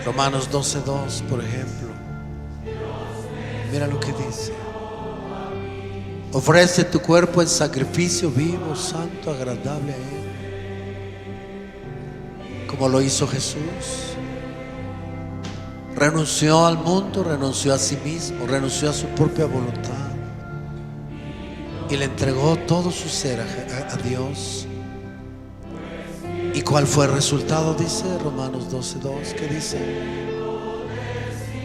Romanos 12:2, por ejemplo. Mira lo que dice: ofrece tu cuerpo en sacrificio vivo, santo, agradable a Él, como lo hizo Jesús. Renunció al mundo, renunció a sí mismo, renunció a su propia voluntad y le entregó todo su ser a Dios. ¿Y cuál fue el resultado? Dice Romanos 12:2, que dice: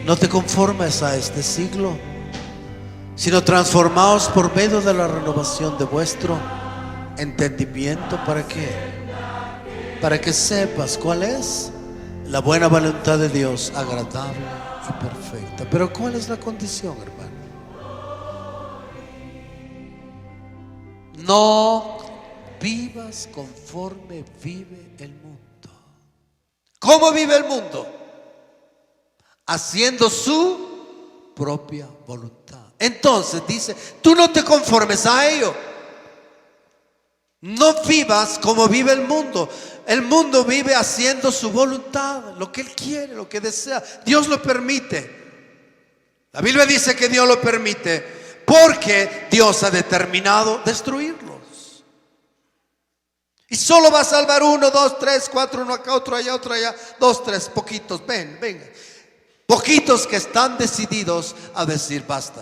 no te conformes a este siglo, sino transformaos por medio de la renovación de vuestro entendimiento. ¿Para qué? Para que sepas cuál es la buena voluntad de Dios, agradable y perfecta. Pero ¿cuál es la condición, hermano? No vivas conforme vive el mundo. ¿Cómo vive el mundo? Haciendo su propia voluntad. Entonces dice, tú no te conformes a ello. No vivas como vive el mundo. El mundo vive haciendo su voluntad, lo que él quiere, lo que desea. Dios lo permite. La Biblia dice que Dios lo permite porque Dios ha determinado destruirlos. Y solo va a salvar 1, 2, 3, 4, uno acá, otro allá, 2, 3, poquitos. Venga. Poquitos que están decididos a decir basta.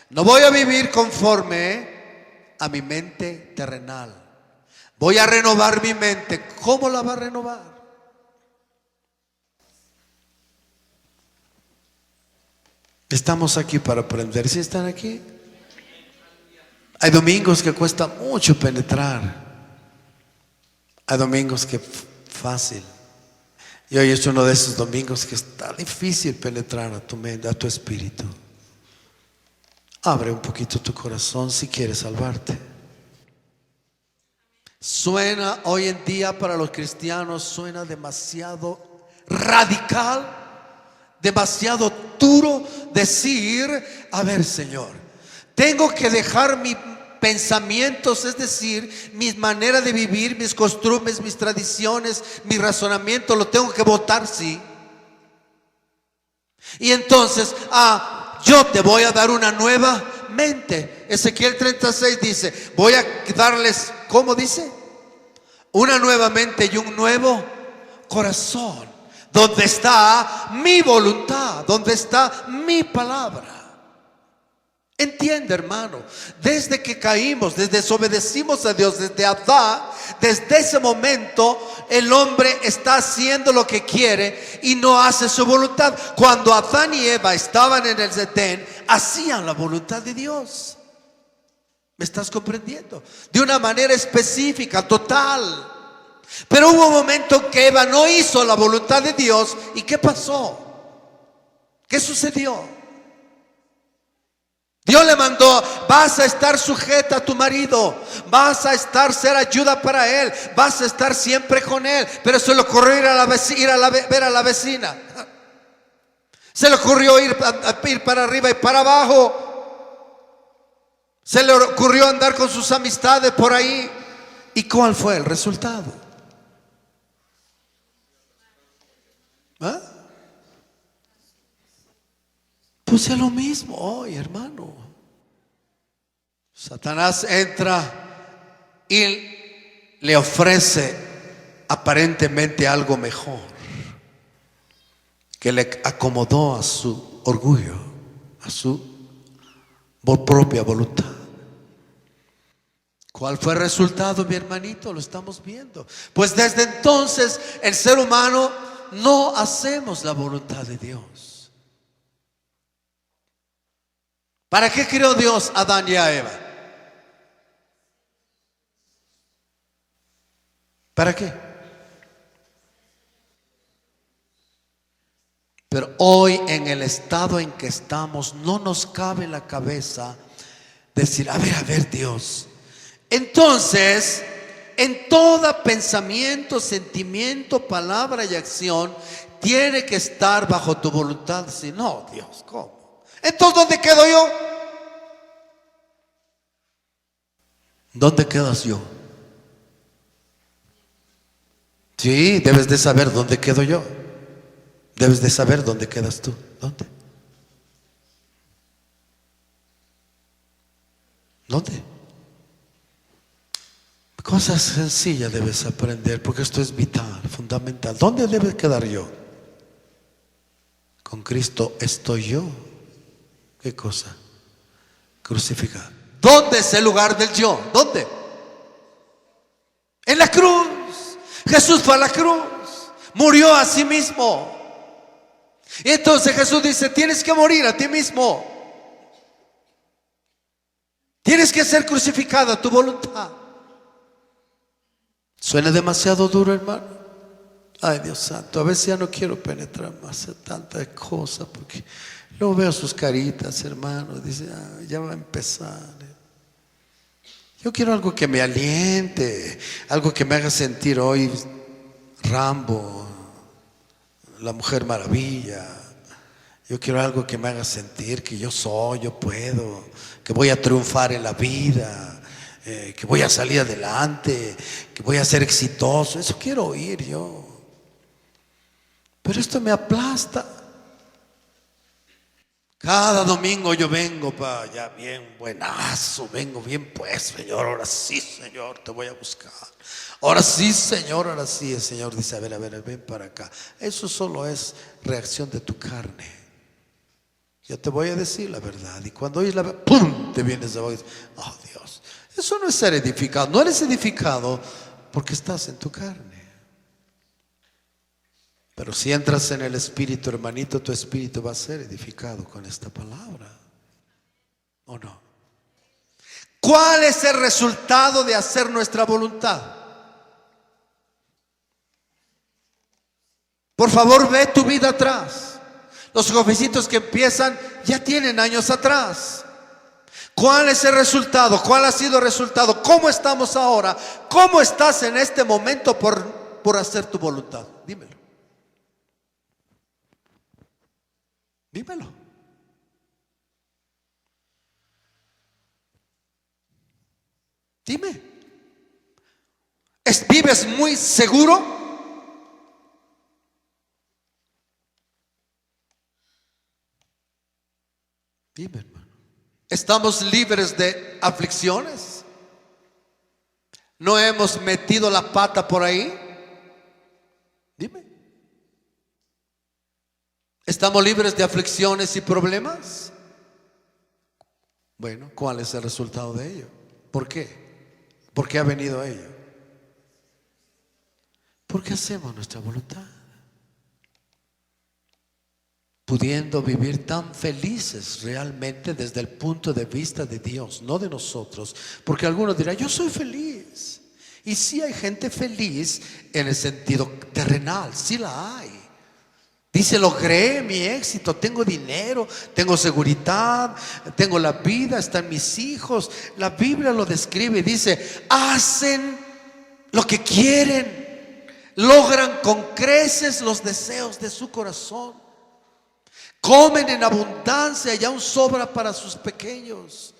No voy a vivir conforme a mi mente terrenal. Voy a renovar mi mente. ¿Cómo la va a renovar? Estamos aquí para aprender. ¿Sí están aquí? Hay domingos que cuesta mucho penetrar. Hay domingos que fácil. Y hoy es uno de esos domingos que está difícil penetrar a tu mente, a tu espíritu. Abre un poquito tu corazón si quieres salvarte. Suena hoy en día para los cristianos, suena demasiado radical, demasiado duro decir, a ver, Señor, tengo que dejar mis pensamientos, es decir, mis maneras de vivir, mis costumbres, mis tradiciones, mi razonamiento, lo tengo que botar, sí. Y entonces, yo te voy a dar una nueva mente. Ezequiel 36 dice, voy a darles, ¿cómo dice? Una nueva mente y un nuevo corazón, donde está mi voluntad, donde está mi palabra. Entiende, hermano, desde que caímos, desde desobedecimos a Dios, desde Adán, desde ese momento el hombre está haciendo lo que quiere y no hace su voluntad. Cuando Adán y Eva estaban en el Edén, hacían la voluntad de Dios. ¿Me estás comprendiendo? De una manera específica, total. Pero hubo un momento en que Eva no hizo la voluntad de Dios. ¿Y qué pasó? ¿Qué sucedió? Dios le mandó, vas a estar sujeta a tu marido, vas a ser ayuda para él, vas a estar siempre con él. Pero se le ocurrió ver a la vecina. Se le ocurrió ir para arriba y para abajo. Se le ocurrió andar con sus amistades por ahí. ¿Y cuál fue el resultado? Pues es lo mismo hoy, hermano. Satanás entra y le ofrece aparentemente algo mejor, que le acomodó a su orgullo, a su propia voluntad. ¿Cuál fue el resultado, mi hermanito? Lo estamos viendo. Pues desde entonces el ser humano no hacemos la voluntad de Dios. ¿Para qué creó Dios a Adán y a Eva? ¿Para qué? Pero hoy, en el estado en que estamos, no nos cabe en la cabeza decir, a ver Dios. Entonces, en todo pensamiento, sentimiento, palabra y acción tiene que estar bajo tu voluntad. Si no, Dios, ¿cómo? Entonces, ¿dónde quedo yo? ¿Dónde quedas yo? Sí, debes de saber dónde quedo yo. Debes de saber dónde quedas tú. ¿Dónde? ¿Dónde? Cosas sencillas debes aprender, porque esto es vital, fundamental. ¿Dónde debe quedar yo? Con Cristo estoy yo. ¿Qué cosa? Crucificado. ¿Dónde es el lugar del yo? ¿Dónde? En la cruz. Jesús fue a la cruz. Murió a sí mismo. Y entonces Jesús dice, tienes que morir a ti mismo. Tienes que ser crucificado a tu voluntad. Suena demasiado duro, hermano. Ay, Dios santo, a veces ya no quiero penetrar más en tantas cosas, porque luego veo sus caritas, hermano. Dice, ya va a empezar. Yo quiero algo que me aliente, algo que me haga sentir hoy Rambo, la Mujer Maravilla. Yo quiero algo que me haga sentir que yo soy, yo puedo, que voy a triunfar en la vida, que voy a salir adelante, que voy a ser exitoso. Eso quiero oír yo. Pero esto me aplasta. Cada domingo yo vengo ya bien buenazo, vengo bien pues, Señor, ahora sí, Señor, te voy a buscar. Ahora sí, Señor, ahora sí. El Señor dice, a ver, ven para acá. Eso solo es reacción de tu carne. Yo te voy a decir la verdad. Y cuando oyes la verdad, ¡pum!, te vienes abajo y dices, oh Dios, eso no es ser edificado. No eres edificado porque estás en tu carne. Pero si entras en el Espíritu, hermanito, tu espíritu va a ser edificado con esta palabra. ¿O no? ¿Cuál es el resultado de hacer nuestra voluntad? Por favor, ve tu vida atrás. Los jovencitos que empiezan ya tienen años atrás. ¿Cuál es el resultado? ¿Cuál ha sido el resultado? ¿Cómo estamos ahora? ¿Cómo estás en este momento por hacer tu voluntad? Dímelo. Dímelo. Dime. ¿Vives muy seguro? Dime, hermano. ¿Estamos libres de aflicciones? ¿No hemos metido la pata por ahí? Dime. ¿Estamos libres de aflicciones y problemas? Bueno, ¿cuál es el resultado de ello? ¿Por qué? ¿Por qué ha venido ello? Porque hacemos nuestra voluntad, pudiendo vivir tan felices realmente desde el punto de vista de Dios, no de nosotros. Porque algunos dirán, yo soy feliz. Y sí hay gente feliz en el sentido terrenal, sí la hay. Dice, logré mi éxito, tengo dinero, tengo seguridad, tengo la vida, están mis hijos. La Biblia lo describe, dice, hacen lo que quieren, logran con creces los deseos de su corazón, comen en abundancia y aún sobra para sus pequeños.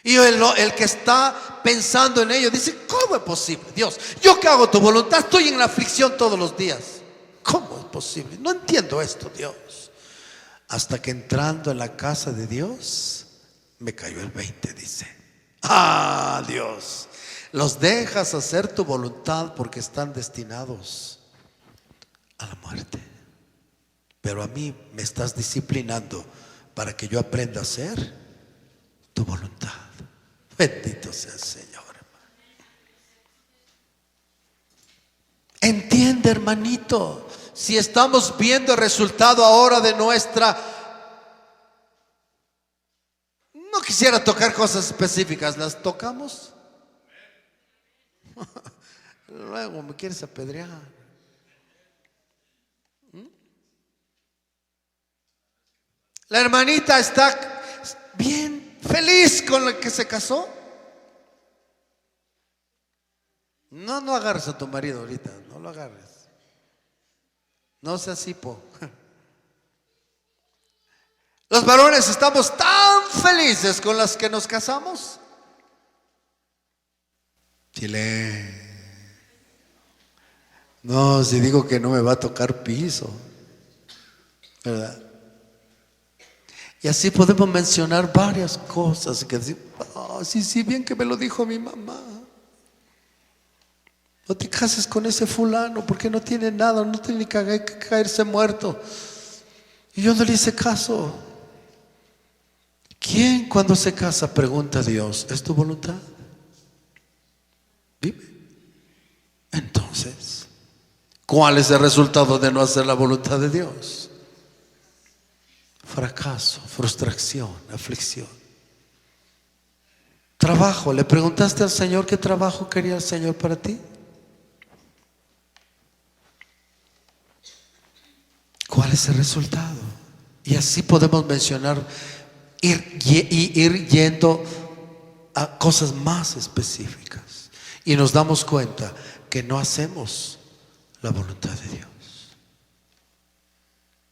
Y el que está pensando en ello dice, ¿cómo es posible? Dios, yo que hago tu voluntad, estoy en la aflicción todos los días. ¿Cómo es posible? No entiendo esto, Dios. Hasta que entrando en la casa de Dios, me cayó el 20, dice. Ah, Dios, los dejas hacer tu voluntad porque están destinados a la muerte. Pero a mí me estás disciplinando para que yo aprenda a hacer tu voluntad. Bendito sea el Señor, hermano. Entiende, hermanito, si estamos viendo el resultado ahora de nuestra... No quisiera tocar cosas específicas, ¿las tocamos? Luego me quieres apedrear. La hermanita está bien feliz con la que se casó. No agarres a tu marido ahorita, no lo agarres. No seas hipo. Los varones estamos tan felices con las que nos casamos. Chile. No, si digo que no me va a tocar piso. ¿verdad? Y así podemos mencionar varias cosas que decimos, oh, sí, bien que me lo dijo mi mamá. No te cases con ese fulano porque no tiene nada, no tiene que caerse muerto. Y yo no le hice caso. ¿Quién cuando se casa pregunta a Dios, ¿es tu voluntad? Dime. Entonces, ¿cuál es el resultado de no hacer la voluntad de Dios? Fracaso, frustración, aflicción. Trabajo. ¿Le preguntaste al Señor qué trabajo quería el Señor para ti? ¿Cuál es el resultado? Y así podemos mencionar, ir yendo a cosas más específicas. Y nos damos cuenta que no hacemos la voluntad de Dios.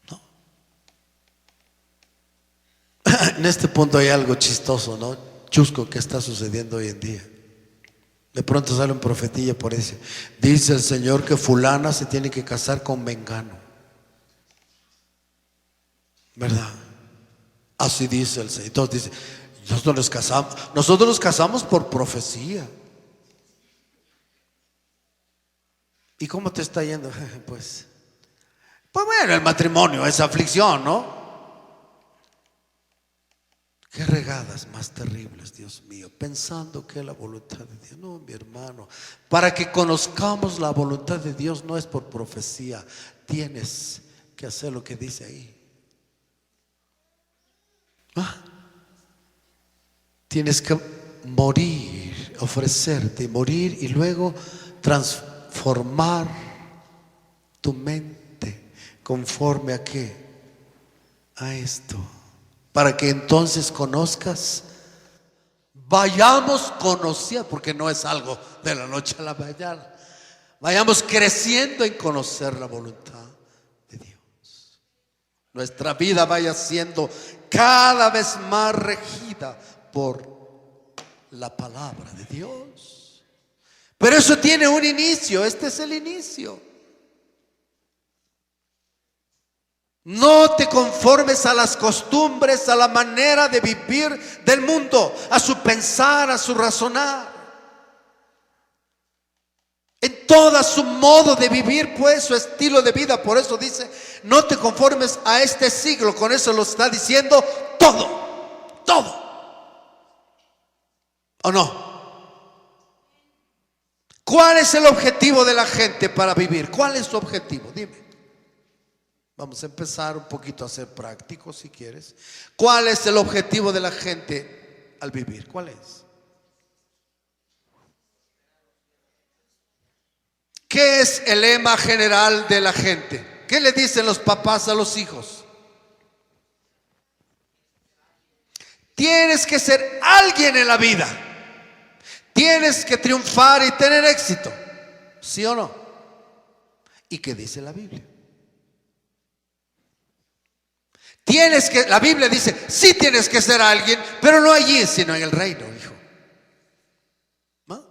No. En este punto hay algo chistoso, ¿no? Chusco que está sucediendo hoy en día. De pronto sale un profetilla por eso. Dice el Señor que fulana se tiene que casar con mengano. ¿Verdad? Así dice el Señor. Entonces dice, nosotros nos casamos por profecía. ¿Y cómo te está yendo? Pues bueno, el matrimonio es aflicción, ¿no? Qué regadas más terribles, Dios mío, pensando que es la voluntad de Dios. No, mi hermano, para que conozcamos la voluntad de Dios no es por profecía. Tienes que hacer lo que dice ahí. Tienes que morir, ofrecerte, morir y luego transformar tu mente conforme a qué, a esto, para que entonces conozcas, vayamos conociendo, porque no es algo de la noche a la mañana, vayamos creciendo en conocer la voluntad de Dios. Nuestra vida vaya siendo cada vez más regida por la palabra de Dios. Pero eso tiene un inicio. Este es el inicio. No te conformes a las costumbres, a la manera de vivir del mundo, a su pensar, a su razonar, en todo su modo de vivir, pues su estilo de vida. Por eso dice, no te conformes a este siglo. Con eso lo está diciendo todo. ¿O no? ¿Cuál es el objetivo de la gente para vivir? ¿Cuál es su objetivo? Dime. Vamos a empezar un poquito a ser prácticos si quieres. ¿Cuál es el objetivo de la gente al vivir? ¿Cuál es? ¿Qué es el lema general de la gente? ¿Qué le dicen los papás a los hijos? Tienes que ser alguien en la vida. Tienes que triunfar y tener éxito. ¿Sí o no? ¿Y qué dice la Biblia? La Biblia dice, sí tienes que ser alguien, pero no allí, sino en el reino, hijo. ¿No?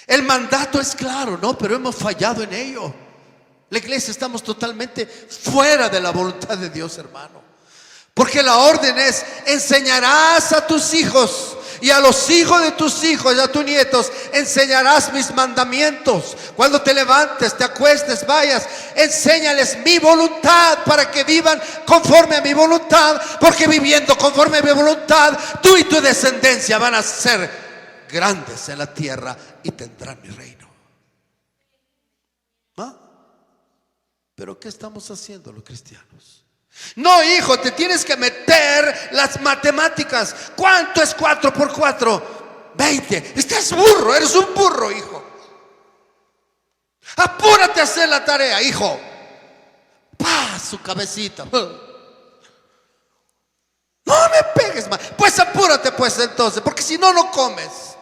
El mandato es claro, ¿no? Pero hemos fallado en ello. La iglesia estamos totalmente fuera de la voluntad de Dios, hermano. Porque la orden es, enseñarás a tus hijos y a los hijos de tus hijos y a tus nietos, enseñarás mis mandamientos. Cuando te levantes, te acuestes, vayas, enséñales mi voluntad para que vivan conforme a mi voluntad. Porque viviendo conforme a mi voluntad, tú y tu descendencia van a ser grandes en la tierra y tendrán mi reino. ¿Ah? ¿Pero qué estamos haciendo los cristianos? No, hijo, te tienes que meter las matemáticas. ¿Cuánto es 4 por 4? 20. Estás burro, eres un burro, hijo. Apúrate a hacer la tarea, hijo. ¡Pah! Su cabecita. No me pegues más. Pues apúrate pues entonces, porque si no, no comes.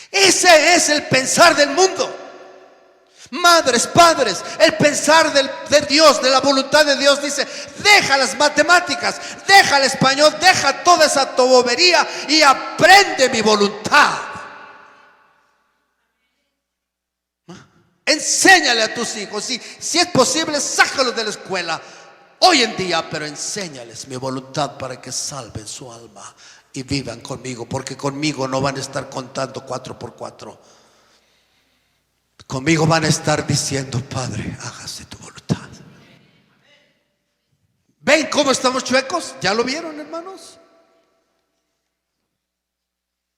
Ese es el pensar del mundo. Madres, padres, el pensar de Dios, de la voluntad de Dios, dice, deja las matemáticas, deja el español, deja toda esa tobobería y aprende mi voluntad. Enséñale a tus hijos. Si es posible, sácalos de la escuela hoy en día, pero enséñales mi voluntad para que salven su alma y vivan conmigo, porque conmigo no van a estar contando 4x4. Conmigo van a estar diciendo: Padre, hágase tu voluntad. ¿Ven cómo estamos chuecos? ¿Ya lo vieron, hermanos?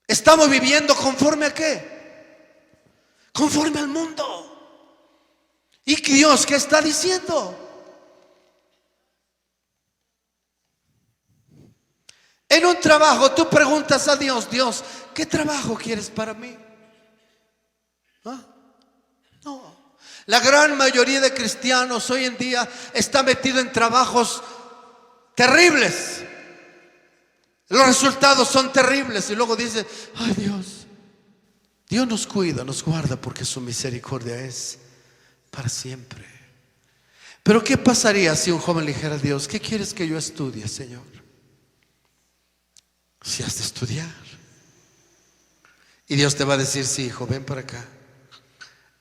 Estamos viviendo conforme a qué? Conforme al mundo. ¿Y Dios qué está diciendo? En un trabajo tú preguntas a Dios: Dios, ¿qué trabajo quieres para mí? ¿Ah? No. La gran mayoría de cristianos hoy en día está metido en trabajos terribles. Los resultados son terribles y luego dice: ay, Dios nos cuida, nos guarda, porque su misericordia es para siempre. Pero ¿qué pasaría si un joven le dijera a Dios: ¿qué quieres que yo estudie, Señor? Si has de estudiar. Y Dios te va a decir: sí, hijo, ven para acá,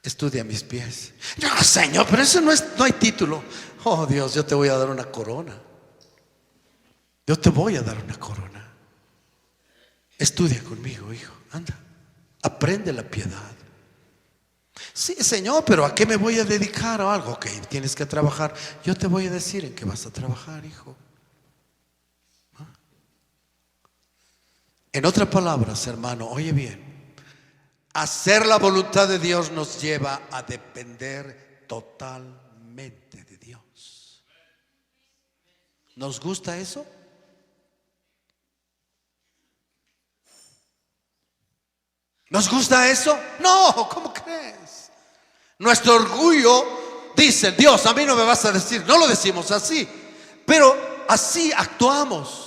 estudia a mis pies. No, Señor, pero eso no hay título. Oh, Dios, yo te voy a dar una corona. Yo te voy a dar una corona. Estudia conmigo, hijo, anda, aprende la piedad. Sí, Señor, pero ¿a qué me voy a dedicar o algo? Ok, tienes que trabajar. Yo te voy a decir en qué vas a trabajar, hijo. En otras palabras, hermano, oye bien, hacer la voluntad de Dios nos lleva a depender totalmente de Dios. ¿Nos gusta eso? ¿Nos gusta eso? No, ¿cómo crees? Nuestro orgullo dice: Dios, a mí no me vas a decir. No lo decimos así, pero así actuamos.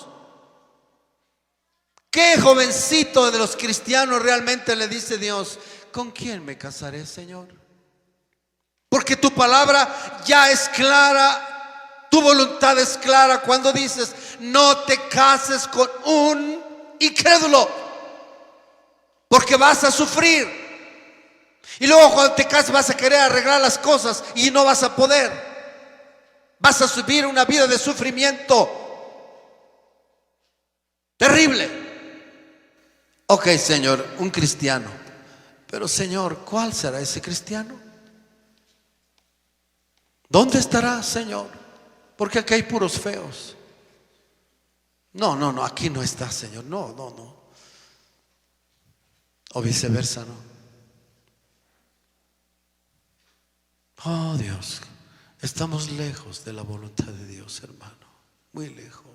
¿Qué jovencito de los cristianos realmente le dice a Dios: ¿con quién me casaré, Señor? Porque tu palabra ya es clara, tu voluntad es clara cuando dices: no te cases con un incrédulo, porque vas a sufrir. Y luego cuando te cases vas a querer arreglar las cosas y no vas a poder. Vas a vivir una vida de sufrimiento terrible. Ok, Señor, un cristiano. Pero, Señor, ¿cuál será ese cristiano? ¿Dónde estará, Señor? Porque aquí hay puros feos. No, aquí no está, Señor. No. O viceversa, no. Oh, Dios, estamos lejos de la voluntad de Dios, hermano. Muy lejos.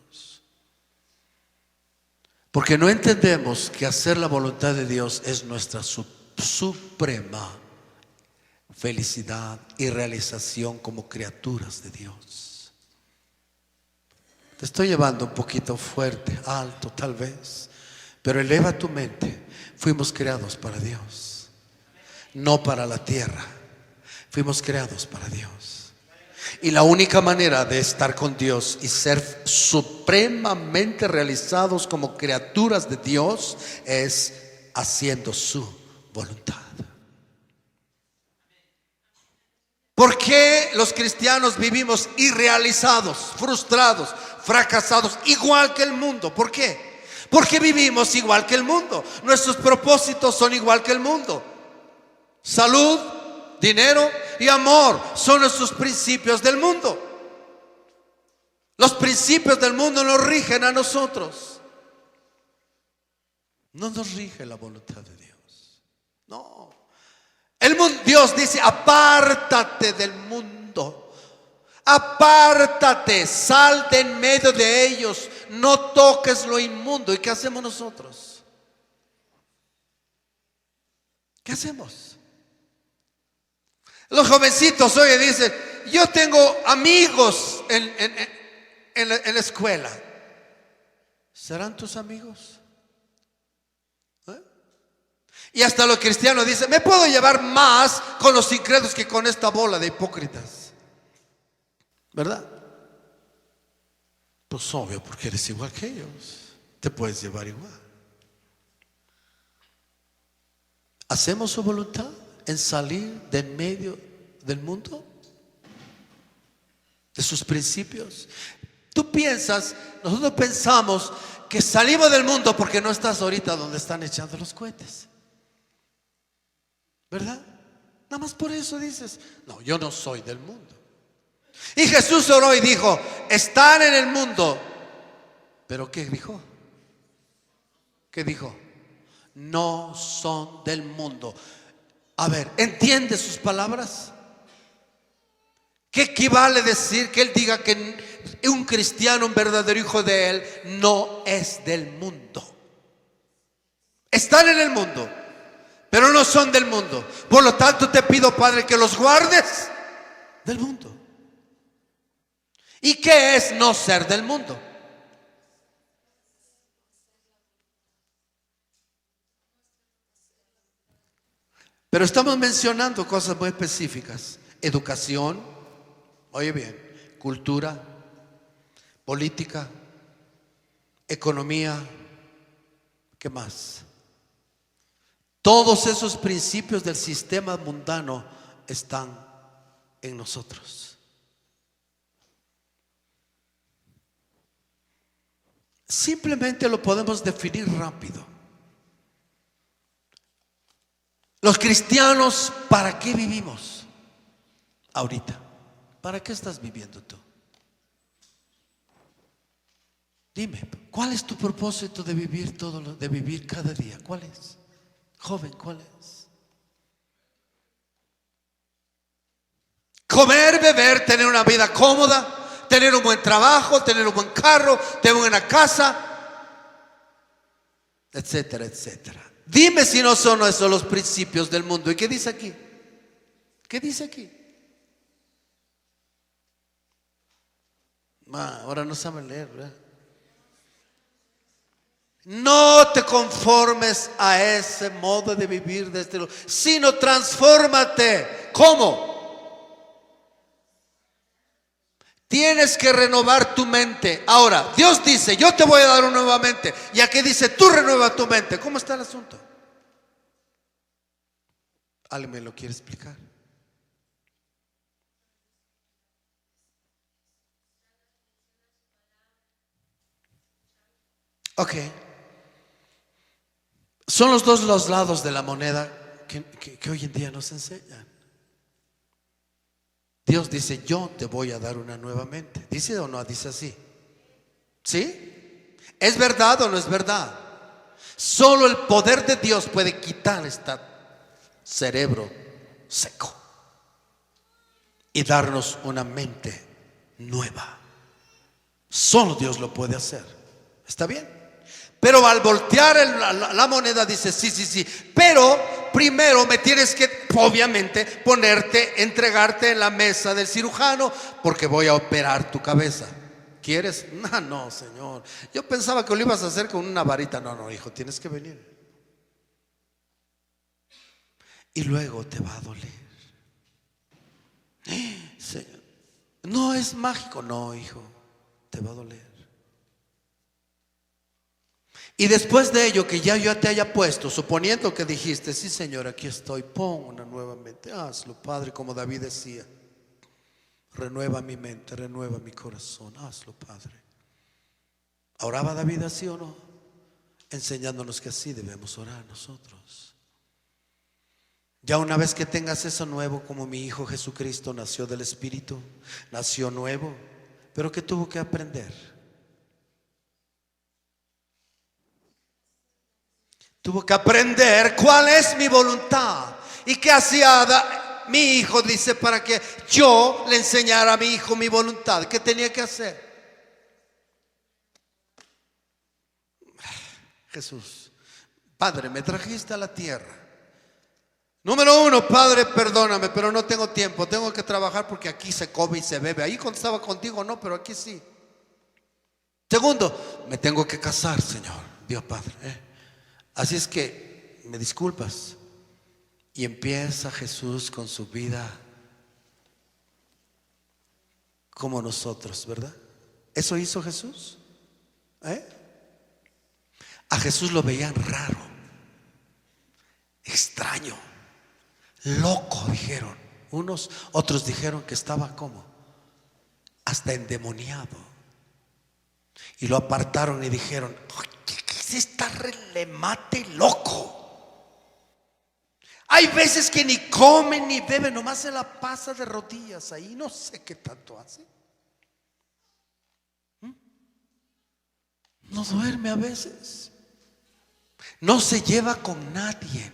Porque no entendemos que hacer la voluntad de Dios es nuestra suprema felicidad y realización como criaturas de Dios. Te estoy llevando un poquito fuerte, alto tal vez, pero eleva tu mente. Fuimos creados para Dios, no para la tierra. Fuimos creados para Dios. Y la única manera de estar con Dios y ser supremamente realizados como criaturas de Dios es haciendo su voluntad. ¿Por qué los cristianos vivimos irrealizados, frustrados, fracasados, igual que el mundo? ¿Por qué? Porque vivimos igual que el mundo. Nuestros propósitos son igual que el mundo. Salud, dinero y amor son nuestros principios del mundo. Los principios del mundo nos rigen a nosotros. No nos rige la voluntad de Dios. No. Dios dice: apártate del mundo. Apártate, sal de en medio de ellos. No toques lo inmundo. ¿Y qué hacemos nosotros? ¿Qué hacemos? Los jovencitos hoy dicen: yo tengo amigos en la escuela. ¿Serán tus amigos? Y hasta los cristianos dicen: me puedo llevar más con los incrédulos que con esta bola de hipócritas. ¿Verdad? Pues obvio, porque eres igual que ellos. Te puedes llevar igual. ¿Hacemos su voluntad? en salir de en medio del mundo, de sus principios. Nosotros pensamos que salimos del mundo porque no estás ahorita donde están echando los cohetes, ¿verdad? Nada más por eso dices, no, yo no soy del mundo. Y Jesús oró y dijo, están en el mundo, pero ¿qué dijo? ¿Qué dijo? No son del mundo. A ver, ¿entiende sus palabras? ¿Qué equivale decir que él diga que un cristiano, un verdadero hijo de él, no es del mundo? Están en el mundo, pero no son del mundo. Por lo tanto te pido, Padre, que los guardes del mundo. ¿Y qué es no ser del mundo? Pero estamos mencionando cosas muy específicas. Educación, oye bien, cultura, política, economía, ¿qué más? Todos esos principios del sistema mundano están en nosotros. Simplemente lo podemos definir rápido. Los cristianos, ¿para qué vivimos ahorita? ¿Para qué estás viviendo tú? Dime, ¿cuál es tu propósito de vivir de vivir cada día? ¿Cuál es? Joven, ¿cuál es? Comer, beber, tener una vida cómoda, tener un buen trabajo, tener un buen carro, tener una buena casa, etcétera, etcétera. Dime si no son esos los principios del mundo. ¿Y qué dice aquí? ¿Qué dice aquí? Ahora no saben leer, ¿verdad? No te conformes a ese modo de vivir de este lugar, sino transfórmate. ¿Cómo? Tienes que renovar tu mente. Ahora, Dios dice, yo te voy a dar una nueva mente. Y aquí dice, tú renueva tu mente. ¿Cómo está el asunto? ¿Alguien me lo quiere explicar? Ok. Son los lados de la moneda que hoy en día nos enseñan. Dios dice, yo te voy a dar una nueva mente. ¿Dice o no? Dice así. ¿Sí? ¿Es verdad o no es verdad? Solo el poder de Dios puede quitar este cerebro seco y darnos una mente nueva. Solo Dios lo puede hacer. ¿Está bien? Pero al voltear la moneda dice, sí, pero primero me tienes que, obviamente, entregarte en la mesa del cirujano, porque voy a operar tu cabeza. ¿Quieres? No, Señor. Yo pensaba que lo ibas a hacer con una varita. No, hijo, tienes que venir. Y luego te va a doler. Señor, no es mágico. No, hijo, te va a doler. Y después de ello, que ya yo te haya puesto, suponiendo que dijiste, sí, Señor, aquí estoy, pon una nueva mente. Hazlo, Padre, como David decía, renueva mi mente, renueva mi corazón. Hazlo, Padre. ¿Oraba David así o no? Enseñándonos que así debemos orar nosotros. Ya una vez que tengas eso nuevo, como mi Hijo Jesucristo nació del Espíritu, nació nuevo, pero que tuvo que aprender. Tuvo que aprender cuál es mi voluntad. ¿Y qué hacía mi hijo? Dice, para que yo le enseñara a mi hijo mi voluntad. ¿Qué tenía que hacer? Jesús, Padre, me trajiste a la tierra. Número uno, Padre, perdóname, pero no tengo tiempo. Tengo que trabajar porque aquí se come y se bebe. Ahí cuando estaba contigo no, pero aquí sí. Segundo, me tengo que casar, Señor, Dios Padre. Así es que me disculpas. Y empieza Jesús con su vida como nosotros, ¿verdad? ¿Eso hizo Jesús? A Jesús lo veían raro, extraño, loco, dijeron unos, otros dijeron que estaba como hasta endemoniado. Y lo apartaron y dijeron: ¿qué es esta relemate loco? Hay veces que ni come ni bebe, nomás se la pasa de rodillas ahí, no sé qué tanto hace. No duerme a veces, no se lleva con nadie,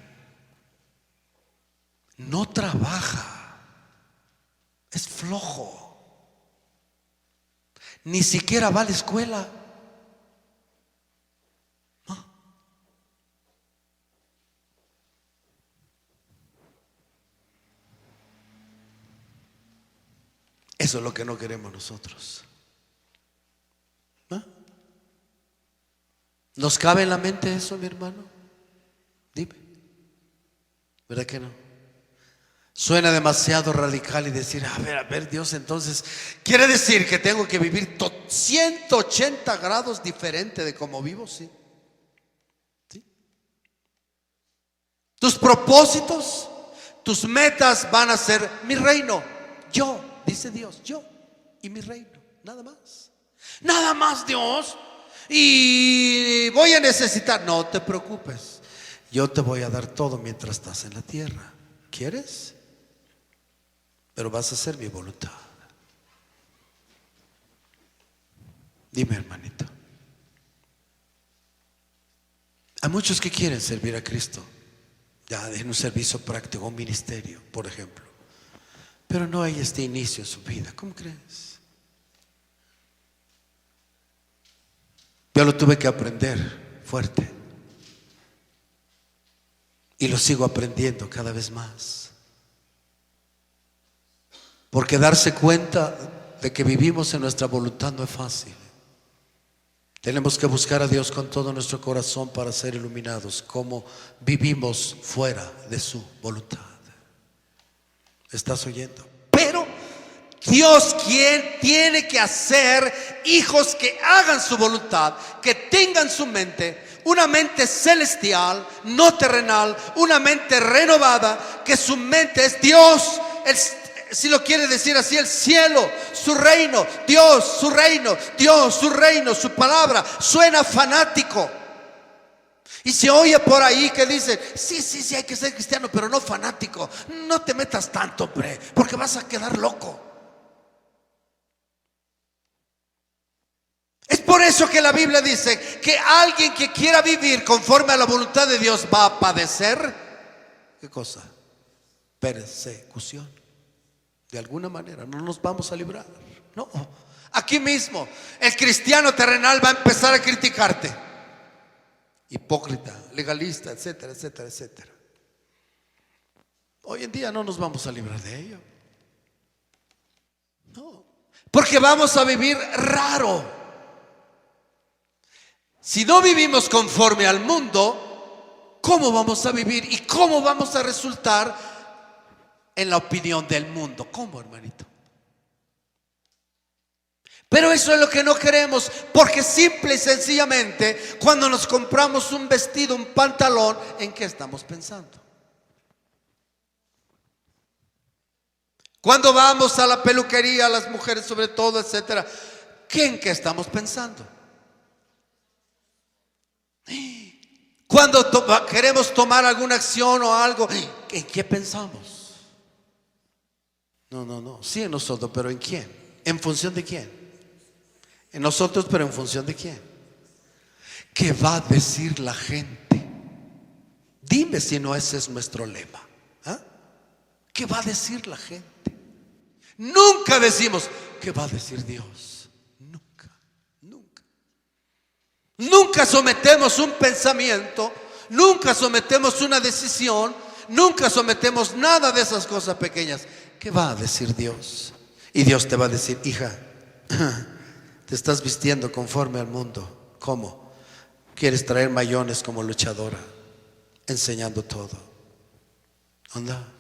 no trabaja, es flojo, ni siquiera va a la escuela. No. Eso es lo que no queremos nosotros. ¿No? ¿Nos cabe en la mente eso, mi hermano? Dime, ¿verdad que no? Suena demasiado radical y decir: a ver, Dios, entonces quiere decir que tengo que vivir 180 grados diferente de como vivo. Sí. ¿Sí? Tus propósitos, tus metas van a ser mi reino. Yo, dice Dios, yo y mi reino, nada más. Nada más, Dios. Y voy a necesitar, no te preocupes, yo te voy a dar todo mientras estás en la tierra. ¿Quieres? Pero vas a hacer mi voluntad. Dime, hermanito. Hay muchos que quieren servir a Cristo, ya en un servicio práctico, un ministerio, por ejemplo, pero no hay este inicio en su vida. ¿Cómo crees? Yo lo tuve que aprender fuerte y lo sigo aprendiendo cada vez más, porque darse cuenta de que vivimos en nuestra voluntad no es fácil. Tenemos que buscar a Dios con todo nuestro corazón para ser iluminados, como vivimos fuera de su voluntad. ¿Estás oyendo? Pero Dios, quien tiene que hacer hijos que hagan su voluntad, que tengan su mente, una mente celestial, no terrenal, una mente renovada, que su mente es Dios, si lo quiere decir así, el cielo, su reino, Dios, su reino, Dios, su reino, su palabra. Suena fanático. Y se oye por ahí que dicen: sí, hay que ser cristiano, pero no fanático. No te metas tanto, hombre, porque vas a quedar loco. Es por eso que la Biblia dice que alguien que quiera vivir conforme a la voluntad de Dios va a padecer, ¿qué cosa? Persecución. De alguna manera no nos vamos a librar. No, aquí mismo el cristiano terrenal va a empezar a criticarte: hipócrita, legalista, etcétera, etcétera, etcétera. Hoy en día no nos vamos a librar de ello. No, porque vamos a vivir raro. Si no vivimos conforme al mundo, ¿cómo vamos a vivir y cómo vamos a resultar en la opinión del mundo? ¿Cómo, hermanito? Pero eso es lo que no queremos, porque simple y sencillamente, cuando nos compramos un vestido, un pantalón, ¿en qué estamos pensando? Cuando vamos a la peluquería, las mujeres sobre todo, etcétera, ¿en qué estamos pensando? Cuando queremos tomar alguna acción o algo, ¿en qué pensamos? No, sí en nosotros, pero ¿en quién? ¿En función de quién? En nosotros, pero ¿en función de quién? ¿Qué va a decir la gente? Dime si no ese es nuestro lema. ¿Ah? ¿Qué va a decir la gente? Nunca decimos: ¿qué va a decir Dios? Nunca sometemos un pensamiento, nunca sometemos una decisión, nunca sometemos nada de esas cosas pequeñas. ¿Qué va a decir Dios? Y Dios te va a decir: hija, te estás vistiendo conforme al mundo. ¿Cómo? Quieres traer mayones como luchadora, enseñando todo. Anda,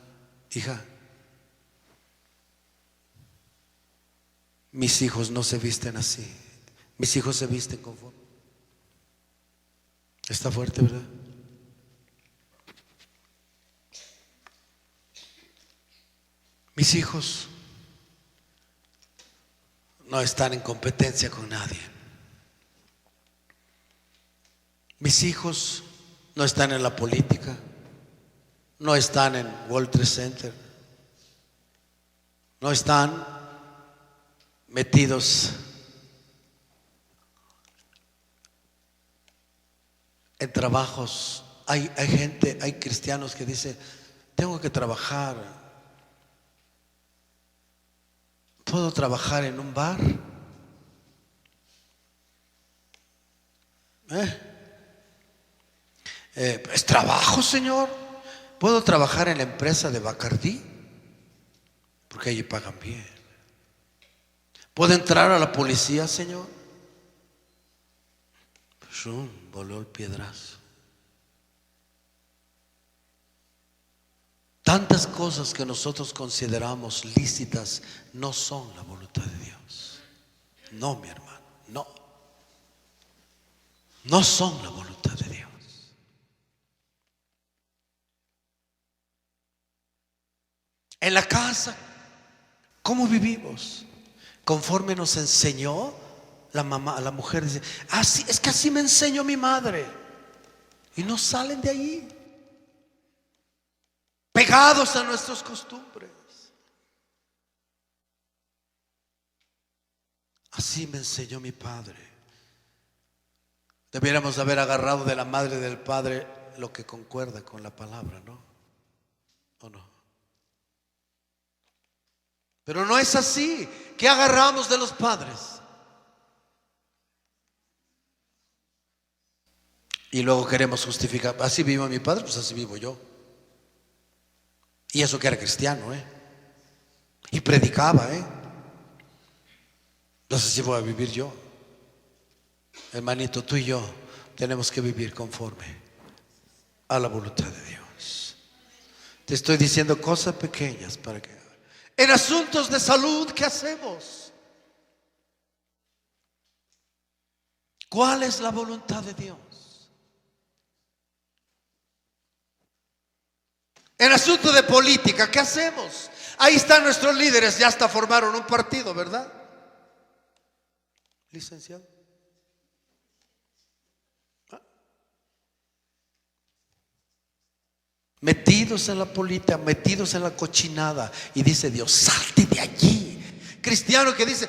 hija, mis hijos no se visten así. Mis hijos se visten conforme. Está fuerte, ¿verdad? Mis hijos no están en competencia con nadie. Mis hijos no están en la política, no están en World Trade Center, no están metidos en trabajos. Hay gente, hay cristianos que dicen: tengo que trabajar. ¿Puedo trabajar en un bar? ¿Es trabajo, Señor? ¿Puedo trabajar en la empresa de Bacardí? Porque allí pagan bien. ¿Puedo entrar a la policía, Señor? Voló el piedrazo. Tantas cosas que nosotros consideramos lícitas no son la voluntad de Dios. No, mi hermano, no. No son la voluntad de Dios. En la casa, ¿cómo vivimos? Conforme nos enseñó la mamá, la mujer dice: así, es que así me enseñó mi madre. Y no salen de ahí, pegados a nuestras costumbres. Así me enseñó mi padre. Debiéramos haber agarrado de la madre y del padre lo que concuerda con la palabra, ¿no? ¿O no? Pero no es así. ¿Qué agarramos de los padres? Y luego queremos justificar: así vivo mi padre, pues así vivo yo. Y eso que era cristiano, y predicaba, no sé si voy a vivir yo. Hermanito, tú y yo tenemos que vivir conforme a la voluntad de Dios. Te estoy diciendo cosas pequeñas para que... En asuntos de salud, ¿qué hacemos? ¿Cuál es la voluntad de Dios? En asunto de política, ¿qué hacemos? Ahí están nuestros líderes, ya hasta formaron un partido, ¿verdad? Licenciado. Metidos en la política, metidos en la cochinada. Y dice Dios: salte de allí. Cristiano que dice: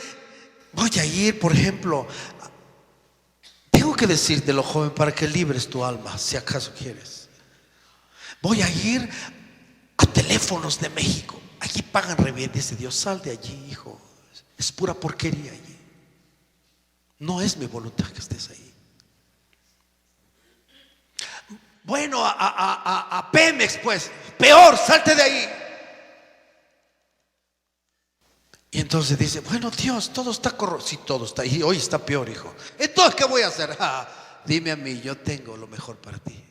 voy a ir, por ejemplo, tengo que decirte, lo joven, para que libres tu alma, si acaso quieres. Voy a ir a Teléfonos de México, allí pagan re bien. Dice Dios: sal de allí, hijo, es pura porquería allí. No es mi voluntad que estés ahí. Bueno, a Pemex, pues, peor, salte de ahí. Y entonces dice: bueno, Dios, todo está corrupto. Sí, todo está ahí, hoy está peor, hijo. Entonces, ¿qué voy a hacer? Dime a mí, yo tengo lo mejor para ti.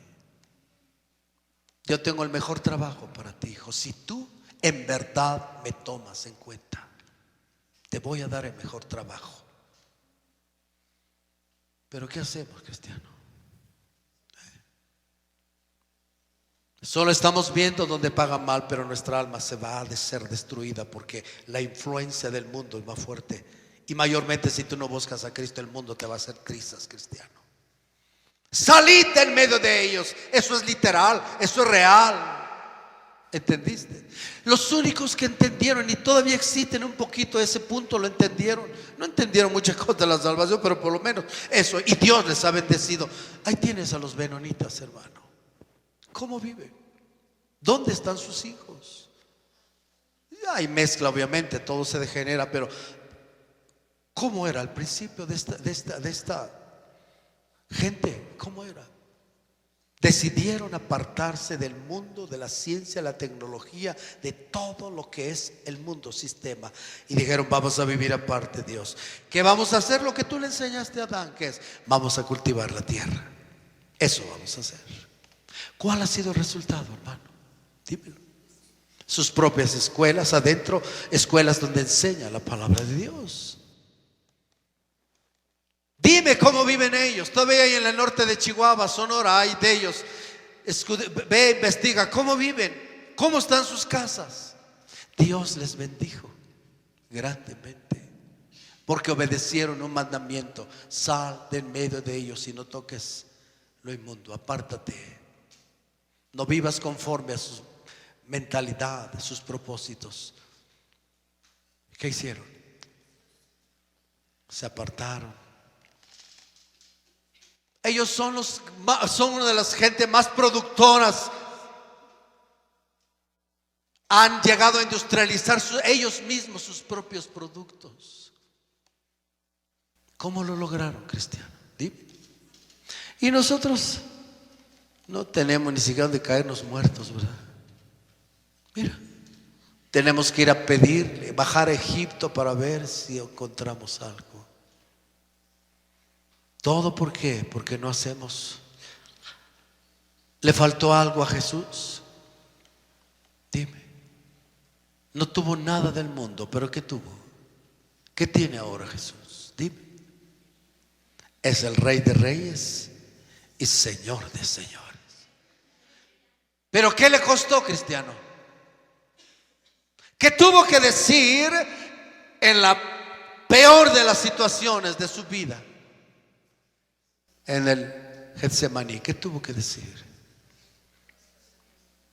Yo tengo el mejor trabajo para ti, hijo. Si tú en verdad me tomas en cuenta, te voy a dar el mejor trabajo. Pero ¿qué hacemos, cristiano? Solo estamos viendo donde pagan mal, pero nuestra alma se va a ser destruida porque la influencia del mundo es más fuerte. Y mayormente, si tú no buscas a Cristo, el mundo te va a hacer trizas, cristiano. Salid en medio de ellos. Eso es literal, eso es real. ¿Entendiste? Los únicos que entendieron, y todavía existen un poquito ese punto, lo entendieron. No entendieron muchas cosas de la salvación, pero por lo menos eso. Y Dios les ha bendecido. Ahí tienes a los benonitas, hermano. ¿Cómo viven? ¿Dónde están sus hijos? Hay mezcla, obviamente, todo se degenera, pero ¿cómo era al principio de esta gente? ¿Cómo era? Decidieron apartarse del mundo, de la ciencia, la tecnología, de todo lo que es el mundo sistema, y dijeron: vamos a vivir aparte, Dios. ¿Qué vamos a hacer? Lo que tú le enseñaste a Adán, que es: vamos a cultivar la tierra. Eso vamos a hacer. ¿Cuál ha sido el resultado, hermano? Dímelo. Sus propias escuelas adentro, escuelas donde enseña la palabra de Dios. Dime cómo viven ellos. Todavía hay en el norte de Chihuahua, Sonora, hay de ellos. Ve, investiga cómo viven, cómo están sus casas. Dios les bendijo grandemente, porque obedecieron un mandamiento: sal de en medio de ellos y no toques lo inmundo, apártate, no vivas conforme a su mentalidad, a sus propósitos. ¿Qué hicieron? Se apartaron. Ellos son una de las gente más productoras. Han llegado a industrializar ellos mismos sus propios productos. ¿Cómo lo lograron, cristiano? Dime. Y nosotros no tenemos ni siquiera de caernos muertos, ¿verdad? Mira, tenemos que ir a pedirle, bajar a Egipto para ver si encontramos algo. ¿Todo por qué? Porque no hacemos. ¿Le faltó algo a Jesús? Dime. No tuvo nada del mundo, pero ¿qué tuvo? ¿Qué tiene ahora Jesús? Dime. Es el Rey de Reyes y Señor de señores. ¿Pero qué le costó, cristiano? ¿Qué tuvo que decir en la peor de las situaciones de su vida? En el Getsemaní, ¿qué tuvo que decir?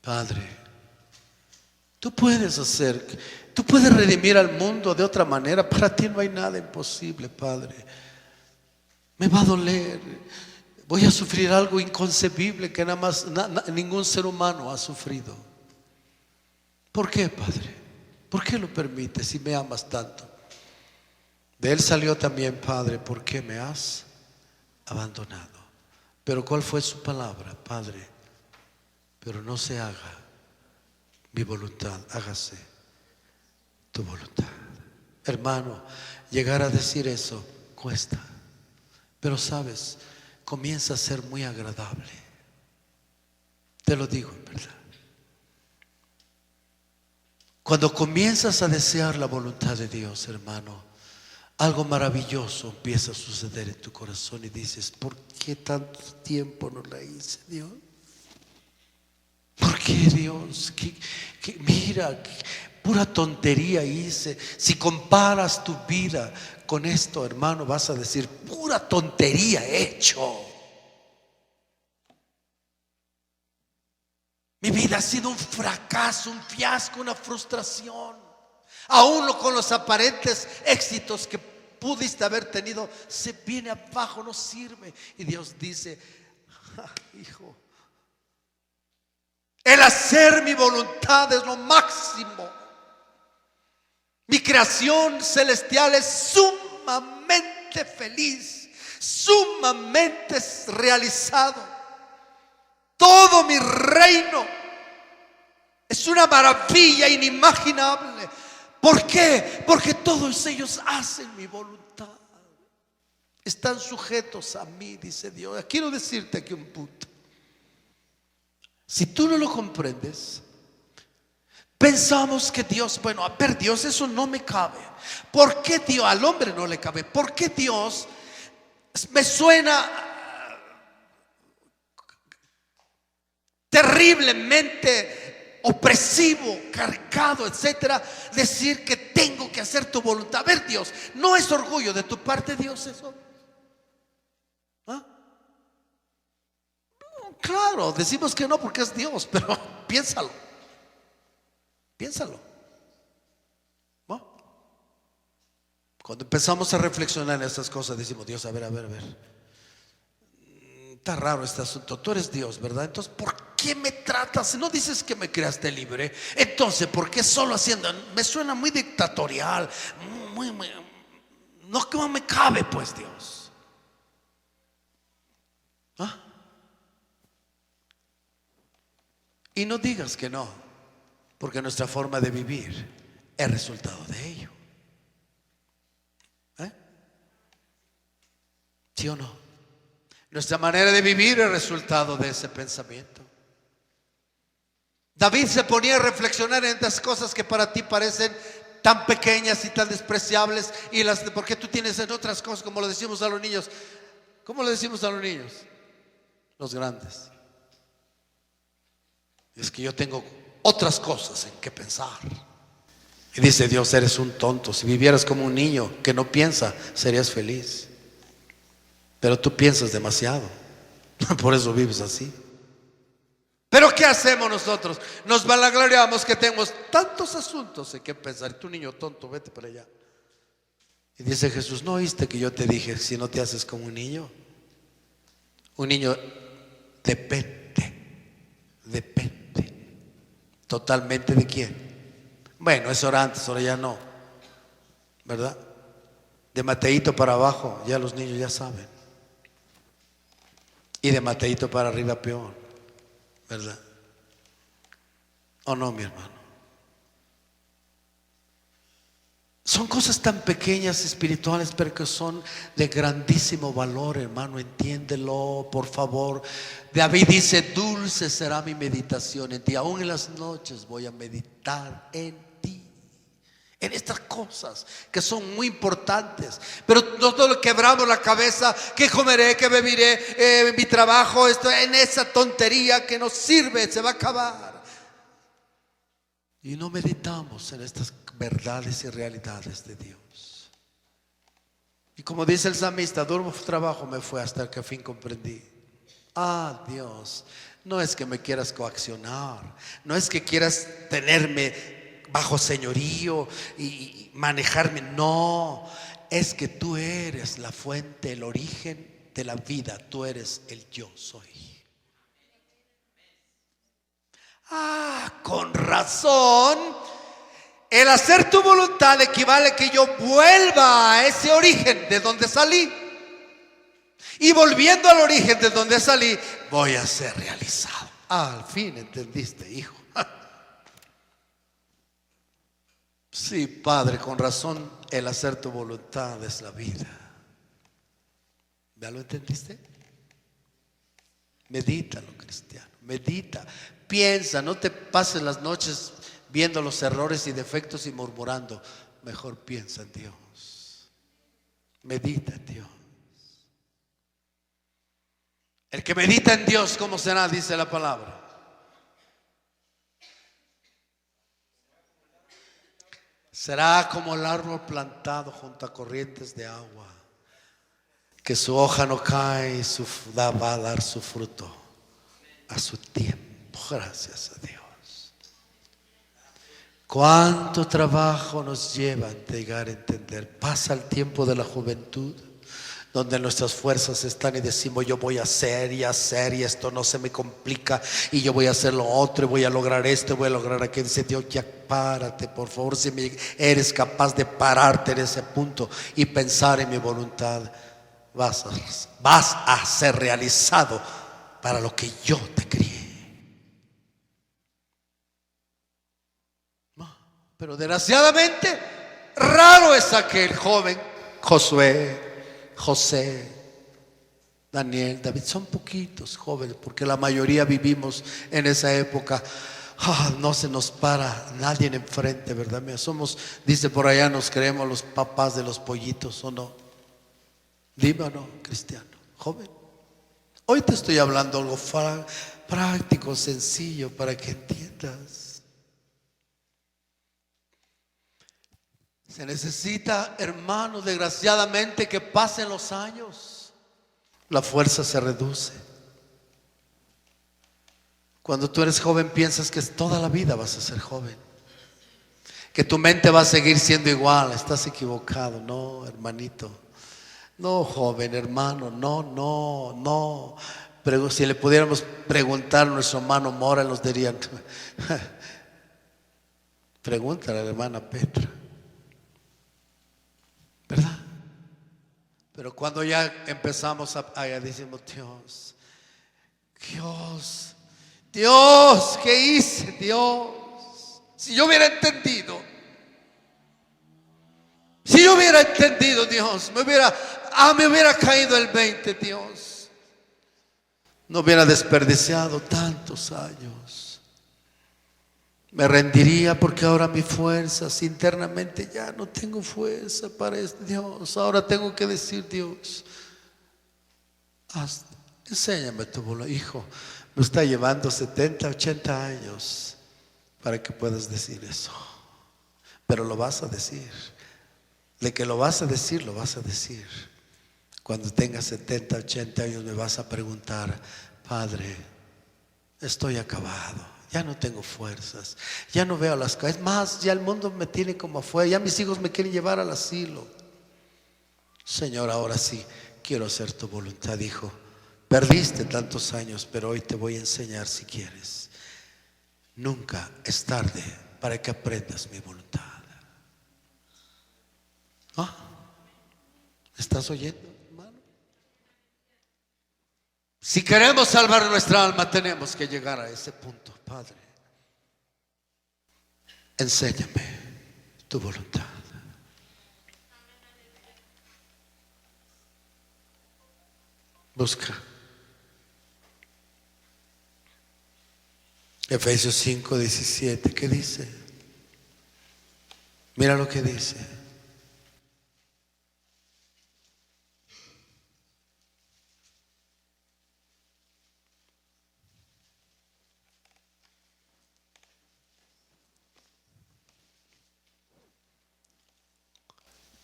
Padre, tú puedes redimir al mundo de otra manera. Para ti no hay nada imposible, Padre. Me va a doler, voy a sufrir algo inconcebible que nada más ningún ser humano ha sufrido. ¿Por qué, Padre? ¿Por qué lo permites si me amas tanto? De él salió también: Padre, ¿por qué me has abandonado? Pero ¿cuál fue su palabra? Padre, pero no se haga mi voluntad, hágase tu voluntad. Hermano, llegar a decir eso cuesta, pero sabes, comienza a ser muy agradable. Te lo digo en verdad. Cuando comienzas a desear la voluntad de Dios, hermano, algo maravilloso empieza a suceder en tu corazón y dices: ¿por qué tanto tiempo no la hice, Dios? ¿Por qué, Dios? Mira, pura tontería hice. Si comparas tu vida con esto, hermano, vas a decir: pura tontería he hecho. Mi vida ha sido un fracaso, un fiasco, una frustración. Aún con los aparentes éxitos que pudiste haber tenido, se viene abajo, no sirve. Y Dios dice: hijo, el hacer mi voluntad es lo máximo. Mi creación celestial es sumamente feliz, sumamente realizado. Todo mi reino es una maravilla inimaginable. ¿Por qué? Porque todos ellos hacen mi voluntad. Están sujetos a mí, dice Dios. Quiero decirte aquí un punto. Si tú no lo comprendes, pensamos que Dios, bueno, a ver, Dios, eso no me cabe. ¿Por qué Dios? Al hombre no le cabe. ¿Por qué Dios? Me suena terriblemente opresivo, cargado, etcétera, decir que tengo que hacer tu voluntad. A ver, Dios, ¿no es orgullo de tu parte, Dios, eso? ¿Ah? Claro, decimos que no porque es Dios, pero piénsalo. ¿No? Cuando empezamos a reflexionar en estas cosas, decimos: Dios, a ver. Está raro este asunto. Tú eres Dios, ¿verdad? Entonces, ¿por qué me tratas? No dices que me creaste libre. Entonces, ¿por qué solo haciendo? Me suena muy dictatorial, no, que no me cabe, pues, Dios. ¿Ah? Y no digas que no, porque nuestra forma de vivir es resultado de ello. ¿Sí o no? Nuestra manera de vivir es resultado de ese pensamiento. David se ponía a reflexionar en estas cosas que para ti parecen tan pequeñas y tan despreciables, y porque tú tienes en otras cosas, como lo decimos a los niños. ¿Cómo le decimos a los niños? Los grandes. Es que yo tengo otras cosas en que pensar. Y dice Dios, eres un tonto. Si vivieras como un niño que no piensa, serías feliz. Pero tú piensas demasiado. Por eso vives así. Pero ¿qué hacemos nosotros? Nos vanagloriamos que tenemos tantos asuntos en que pensar. Y tú, niño tonto, vete para allá. Y dice Jesús, ¿no oíste que yo te dije, si no te haces como un niño? Un niño depende totalmente de quién. Bueno, eso era antes, ahora ya no, ¿verdad? De Mateíto para abajo, ya los niños ya saben. Y de Mateíto para arriba peor, ¿verdad? ¿O no, mi hermano? Son cosas tan pequeñas espirituales, pero que son de grandísimo valor, hermano. Entiéndelo, por favor. David dice, dulce será mi meditación en ti. Aún en las noches voy a meditar en ti. En estas cosas que son muy importantes. Pero nosotros quebramos la cabeza. ¿Qué comeré? ¿Qué beberé? Mi trabajo, esto, en esa tontería que no sirve, se va a acabar. Y no meditamos en estas verdades y realidades de Dios. Y como dice el salmista, duro trabajo me fue hasta que al fin comprendí. Ah, Dios, no es que me quieras coaccionar, no es que quieras tenerme bajo señorío y manejarme, no, es que tú eres la fuente, el origen de la vida, tú eres el yo soy. Ah, con razón. El hacer tu voluntad equivale a que yo vuelva a ese origen de donde salí. Y volviendo al origen de donde salí, voy a ser realizado. Al fin entendiste, hijo. Sí, Padre, con razón, el hacer tu voluntad es la vida. ¿Ya lo entendiste? Medítalo, cristiano, medita. Piensa, no te pases las noches viendo los errores y defectos y murmurando. Mejor piensa en Dios. Medita en Dios. El que medita en Dios, ¿cómo será? Dice la palabra. Será como el árbol plantado junto a corrientes de agua, que su hoja no cae y va a dar su fruto a su tiempo. Gracias a Dios. Cuánto trabajo nos lleva a llegar a entender. Pasa el tiempo de la juventud, donde nuestras fuerzas están y decimos, yo voy a hacer y esto no se me complica y yo voy a hacer lo otro y voy a lograr esto y voy a lograr aquello. Dice Dios, ya párate, por favor, si eres capaz de pararte en ese punto y pensar en mi voluntad, vas a ser realizado para lo que yo te crié. Pero desgraciadamente, raro es aquel joven, Josué, José, Daniel, David. Son poquitos jóvenes, porque la mayoría vivimos en esa época. No se nos para nadie enfrente, ¿verdad? Somos, dice por allá, nos creemos los papás de los pollitos, ¿o no? Dime o no, cristiano, joven. Hoy te estoy hablando algo práctico, sencillo, para que entiendas. Se necesita, hermanos, desgraciadamente, que pasen los años. La fuerza se reduce. Cuando tú eres joven piensas que toda la vida vas a ser joven, que tu mente va a seguir siendo igual. Estás equivocado. No, hermanito. No, joven, hermano. No. Pero si le pudiéramos preguntar a nuestro hermano Mora, nos dirían, pregúntale a la hermana Petra, ¿verdad? Pero cuando ya empezamos ya decimos, Dios, ¿qué hice? Dios, si yo hubiera entendido, Dios, me hubiera caído el 20, Dios, no hubiera desperdiciado tantos años. Me rendiría, porque ahora mis fuerzas internamente ya no tengo fuerza para esto. Dios, ahora tengo que decir, Dios, enséñame tu voluntad. Hijo, me está llevando 70, 80 años para que puedas decir eso. pero lo vas a decir. De que lo vas a decir, lo vas a decir. Cuando tengas 70, 80 años me vas a preguntar: Padre, estoy acabado, ya no tengo fuerzas, ya no veo las cosas. Es más, ya el mundo me tiene como afuera, ya mis hijos me quieren llevar al asilo. Señor, ahora sí quiero hacer tu voluntad. Hijo, perdiste tantos años, pero hoy te voy a enseñar, si quieres. Nunca es tarde para que aprendas mi voluntad. ¿Ah? ¿Estás oyendo, hermano? Si queremos salvar nuestra alma, tenemos que llegar a ese punto. Padre, enséñame tu voluntad. Busca Efesios 5:17. ¿Qué dice? Mira lo que dice.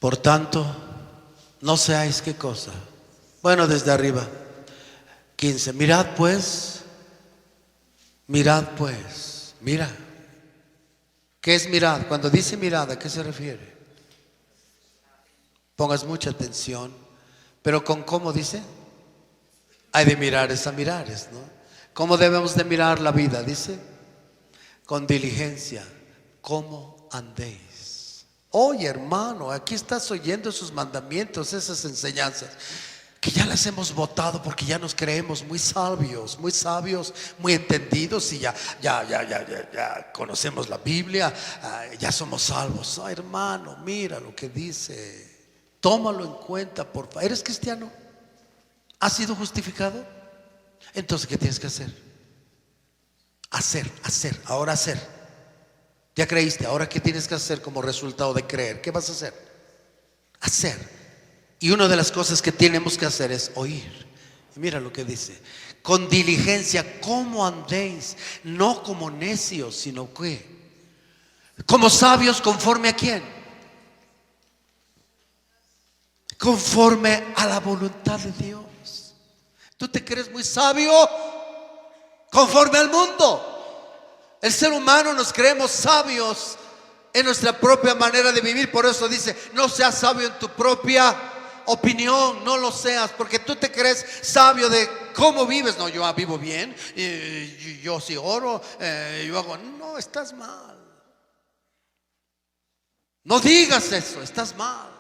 Por tanto, no seáis qué cosa. Bueno, desde arriba. 15. Mirad pues. Mira. ¿Qué es mirad? Cuando dice mirad, ¿a qué se refiere? Pongas mucha atención. Pero con cómo dice. Hay de mirares a mirares, ¿no? ¿Cómo debemos de mirar la vida? Dice, con diligencia. ¿Cómo andéis? Oye, hermano, aquí estás oyendo esos mandamientos, esas enseñanzas, que ya las hemos votado porque ya nos creemos muy sabios, muy entendidos, y ya conocemos la Biblia, ya somos salvos. Ay, hermano, mira lo que dice. Tómalo en cuenta, por favor. ¿Eres cristiano? ¿Has sido justificado? Entonces, ¿qué tienes que hacer? Ahora hacer. Ya creíste, ahora ¿qué tienes que hacer como resultado de creer? ¿Qué vas a hacer? Hacer. Y una de las cosas que tenemos que hacer es oír. Mira lo que dice: con diligencia, ¿cómo andéis? No como necios, sino que como sabios. ¿Conforme a quién? Conforme a la voluntad de Dios. ¿Tú te crees muy sabio? Conforme al mundo. El ser humano nos creemos sabios en nuestra propia manera de vivir. Por eso dice: no seas sabio en tu propia opinión, no lo seas, porque tú te crees sabio de cómo vives. No, yo vivo bien, yo sí oro, yo hago. No, estás mal. No digas eso, estás mal.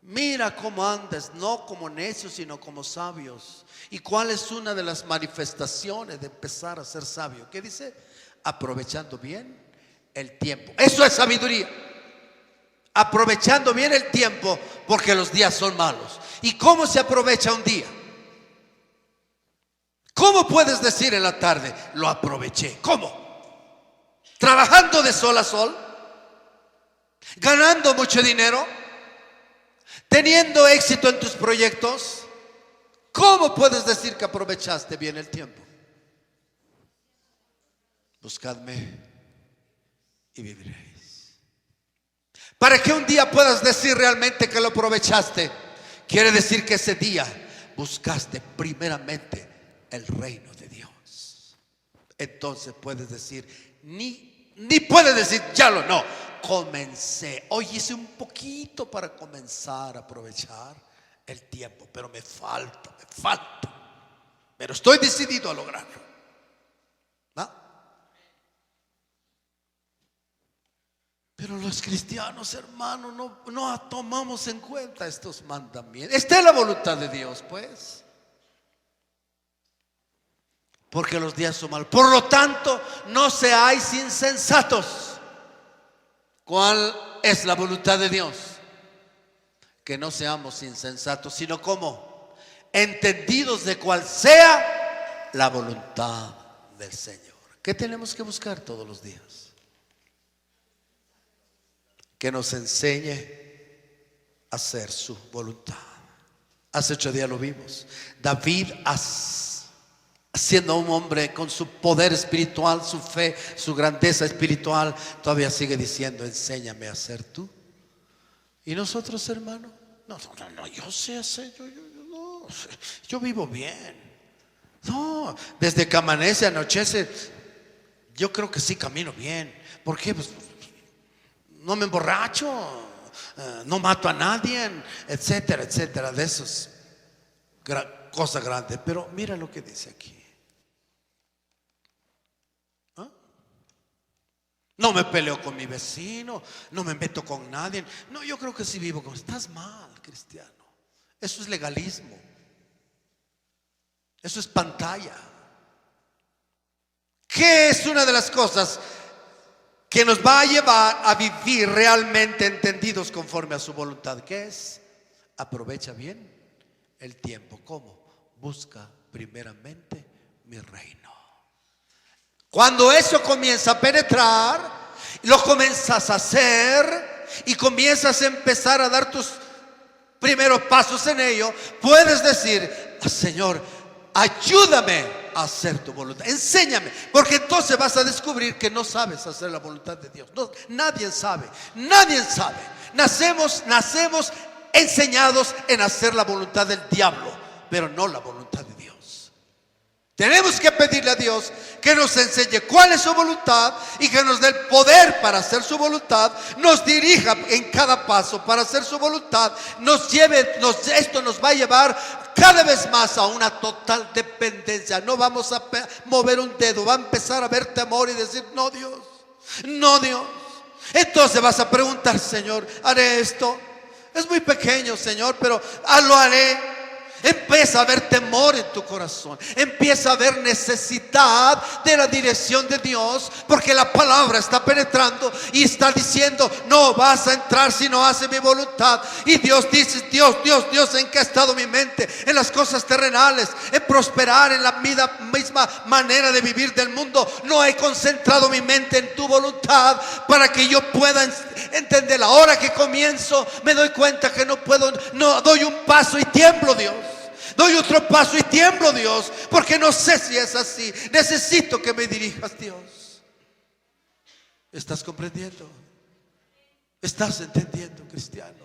Mira cómo andas, no como necios, sino como sabios. ¿Y cuál es una de las manifestaciones de empezar a ser sabio? ¿Qué dice? Aprovechando bien el tiempo. Eso es sabiduría. Aprovechando bien el tiempo, porque los días son malos. ¿Y cómo se aprovecha un día? ¿Cómo puedes decir en la tarde: lo aproveché? ¿Cómo? ¿Trabajando de sol a sol? ¿Ganando mucho dinero? ¿Teniendo éxito en tus proyectos? ¿Cómo puedes decir que aprovechaste bien el tiempo? Buscadme y viviréis. Para que un día puedas decir realmente que lo aprovechaste, quiere decir que ese día buscaste primeramente el reino de Dios. Entonces puedes decir, ni puedes decir no, comencé. Hoy hice un poquito para comenzar a aprovechar el tiempo, pero me falta, pero estoy decidido a lograrlo. ¿No? Pero los cristianos, hermanos, no tomamos en cuenta estos mandamientos. Esta es la voluntad de Dios, pues. Porque los días son malos. Por lo tanto, no seáis insensatos. ¿Cuál es la voluntad de Dios? Que no seamos insensatos, sino como entendidos de cuál sea la voluntad del Señor. ¿Qué tenemos que buscar todos los días? Que nos enseñe a hacer su voluntad. Hace 8 días lo vimos. David siendo un hombre con su poder espiritual, su fe, su grandeza espiritual, todavía sigue diciendo: enséñame a ser tú. ¿Y nosotros, hermano? No, yo sé hacer, no, yo vivo bien. No, desde que amanece, anochece, yo creo que sí camino bien. ¿Por qué? Pues no me emborracho, no mato a nadie, etcétera, etcétera. De esos cosas grandes. Pero mira lo que dice aquí. No me peleo con mi vecino, no me meto con nadie. No, yo creo que si vivo con... Estás mal, cristiano. Eso es legalismo. Eso es pantalla. ¿Qué es una de las cosas que nos va a llevar a vivir realmente entendidos conforme a su voluntad? ¿Qué es? Aprovecha bien el tiempo. ¿Cómo? Busca primeramente mi reino. Cuando eso comienza a penetrar, lo comienzas a hacer y comienzas a empezar a dar tus primeros pasos en ello, puedes decir: Señor, ayúdame a hacer tu voluntad, enséñame, porque entonces vas a descubrir que no sabes hacer la voluntad de Dios. No, nadie sabe. Nacemos enseñados en hacer la voluntad del diablo, pero no la voluntad de Dios. Tenemos que pedirle a Dios que nos enseñe cuál es su voluntad y que nos dé el poder para hacer su voluntad, nos dirija en cada paso para hacer su voluntad, esto nos va a llevar cada vez más a una total dependencia. No vamos a mover un dedo, va a empezar a haber temor y decir: no, Dios, no, Dios. Entonces vas a preguntar: Señor, ¿haré esto? Es muy pequeño, Señor, pero lo haré. Empieza a haber temor en tu corazón. Empieza a haber necesidad de la dirección de Dios, porque la palabra está penetrando y está diciendo: no vas a entrar si no haces mi voluntad. Y Dios dice: Dios, ¿en qué ha estado mi mente? En las cosas terrenales, en prosperar, en la misma manera de vivir del mundo. No he concentrado mi mente en tu voluntad para que yo pueda entender. Ahora que comienzo, me doy cuenta que no puedo, no doy un paso y tiemblo, Dios. Doy otro paso y tiemblo, Dios, porque no sé si es así. Necesito que me dirijas, Dios. ¿Estás comprendiendo? ¿Estás entendiendo, cristiano?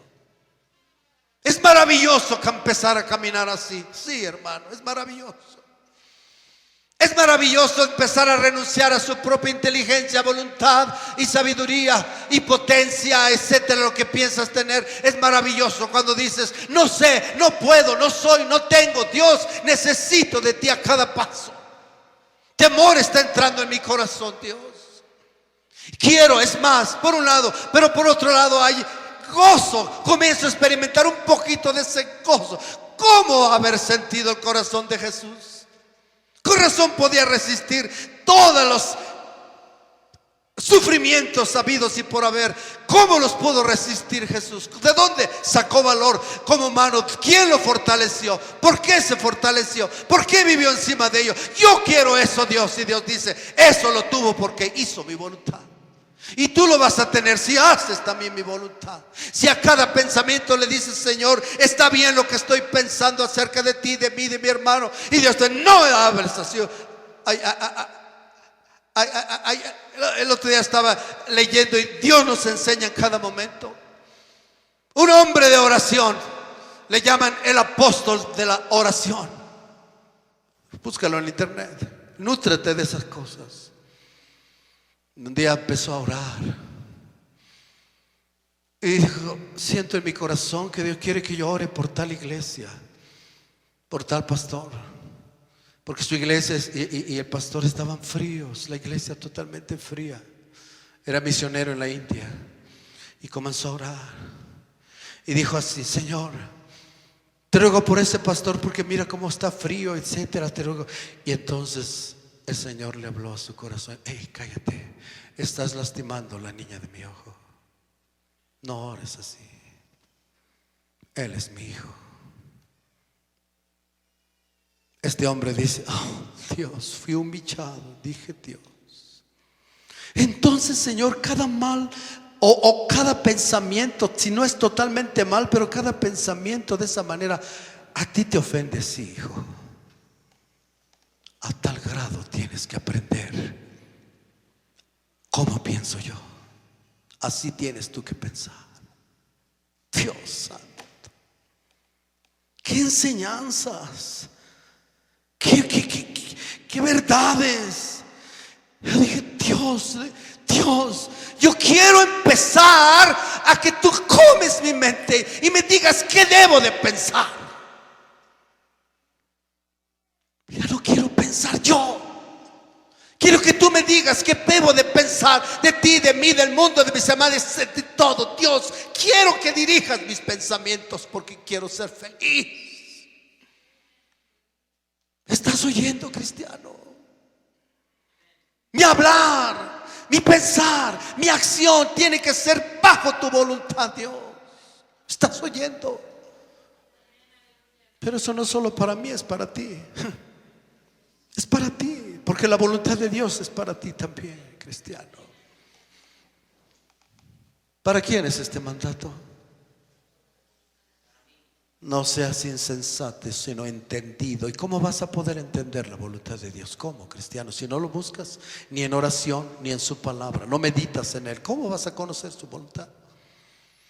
Es maravilloso empezar a caminar así. Sí, hermano, es maravilloso. Es maravilloso empezar a renunciar a su propia inteligencia, voluntad y sabiduría y potencia, etcétera, lo que piensas tener. Es maravilloso cuando dices: no sé, no puedo, no soy, no tengo. Dios, necesito de ti a cada paso. Temor está entrando en mi corazón, Dios. Quiero, es más, por un lado, pero por otro lado hay gozo. Comienzo a experimentar un poquito de ese gozo. ¿Cómo haber sentido el corazón de Jesús? Con razón podía resistir todos los sufrimientos habidos y por haber. ¿Cómo los pudo resistir Jesús? ¿De dónde sacó valor como humano? ¿Quién lo fortaleció? ¿Por qué se fortaleció? ¿Por qué vivió encima de ello? Yo quiero eso, Dios. Y Dios dice: eso lo tuvo porque hizo mi voluntad. Y tú lo vas a tener si haces también mi voluntad. Si a cada pensamiento le dices: Señor, está bien lo que estoy pensando acerca de ti, de mí, de mi hermano. Y Dios te: no hables así. El otro día estaba leyendo y Dios nos enseña en cada momento. Un hombre de oración, le llaman el apóstol de la oración. Búscalo en internet, nútrete de esas cosas. Un día empezó a orar y dijo: siento en mi corazón que Dios quiere que yo ore por tal iglesia, por tal pastor, porque su iglesia y el pastor estaban fríos, la iglesia totalmente fría. Era misionero en la India y comenzó a orar y dijo así: Señor, te ruego por ese pastor porque mira cómo está frío, etcétera, te ruego. Y entonces el Señor le habló a su corazón: hey, cállate, estás lastimando a la niña de mi ojo. No ores así. Él es mi hijo. Este hombre dice: oh, Dios, fui humillado. Dije: Dios. Entonces, Señor, cada mal o cada pensamiento, si no es totalmente mal, pero cada pensamiento de esa manera, a ti te ofende, sí, hijo. A tal tienes que aprender cómo pienso yo. Así tienes tú que pensar. Dios santo. Qué enseñanzas. Qué verdades. Yo dije, Dios, yo quiero empezar a que tú comes mi mente y me digas qué debo de pensar. Ya no quiero pensar yo. Quiero que tú me digas qué debo de pensar de ti, de mí, del mundo, de mis amados, de todo. Dios, quiero que dirijas mis pensamientos porque quiero ser feliz. ¿Estás oyendo, cristiano? Mi hablar, mi pensar, mi acción tiene que ser bajo tu voluntad, Dios. ¿Estás oyendo? Pero eso no es solo para mí, es para ti. Es para ti, porque la voluntad de Dios es para ti también, cristiano. ¿Para quién es este mandato? No seas insensato, sino entendido. ¿Y cómo vas a poder entender la voluntad de Dios? ¿Cómo, cristiano? Si no lo buscas ni en oración ni en su palabra, no meditas en él, ¿cómo vas a conocer su voluntad?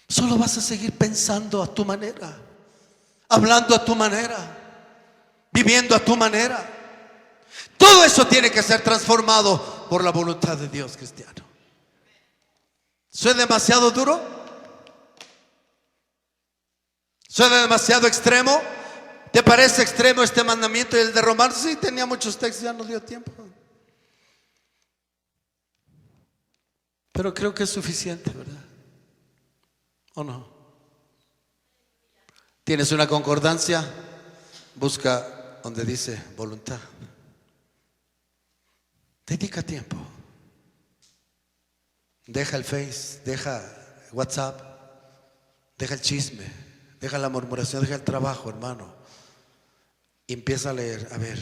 Solo vas a seguir pensando a tu manera, hablando a tu manera, viviendo a tu manera. Todo eso tiene que ser transformado por la voluntad de Dios, cristiano. ¿Soy demasiado duro? ¿Soy demasiado extremo? ¿Te parece extremo este mandamiento y el de Romanos? Sí, tenía muchos textos, ya no dio tiempo. Pero creo que es suficiente, ¿verdad? ¿O no? ¿Tienes una concordancia? Busca donde dice voluntad. Dedica tiempo. Deja el Face, deja WhatsApp, deja el chisme, deja la murmuración, deja el trabajo, hermano. Y empieza a leer, a ver,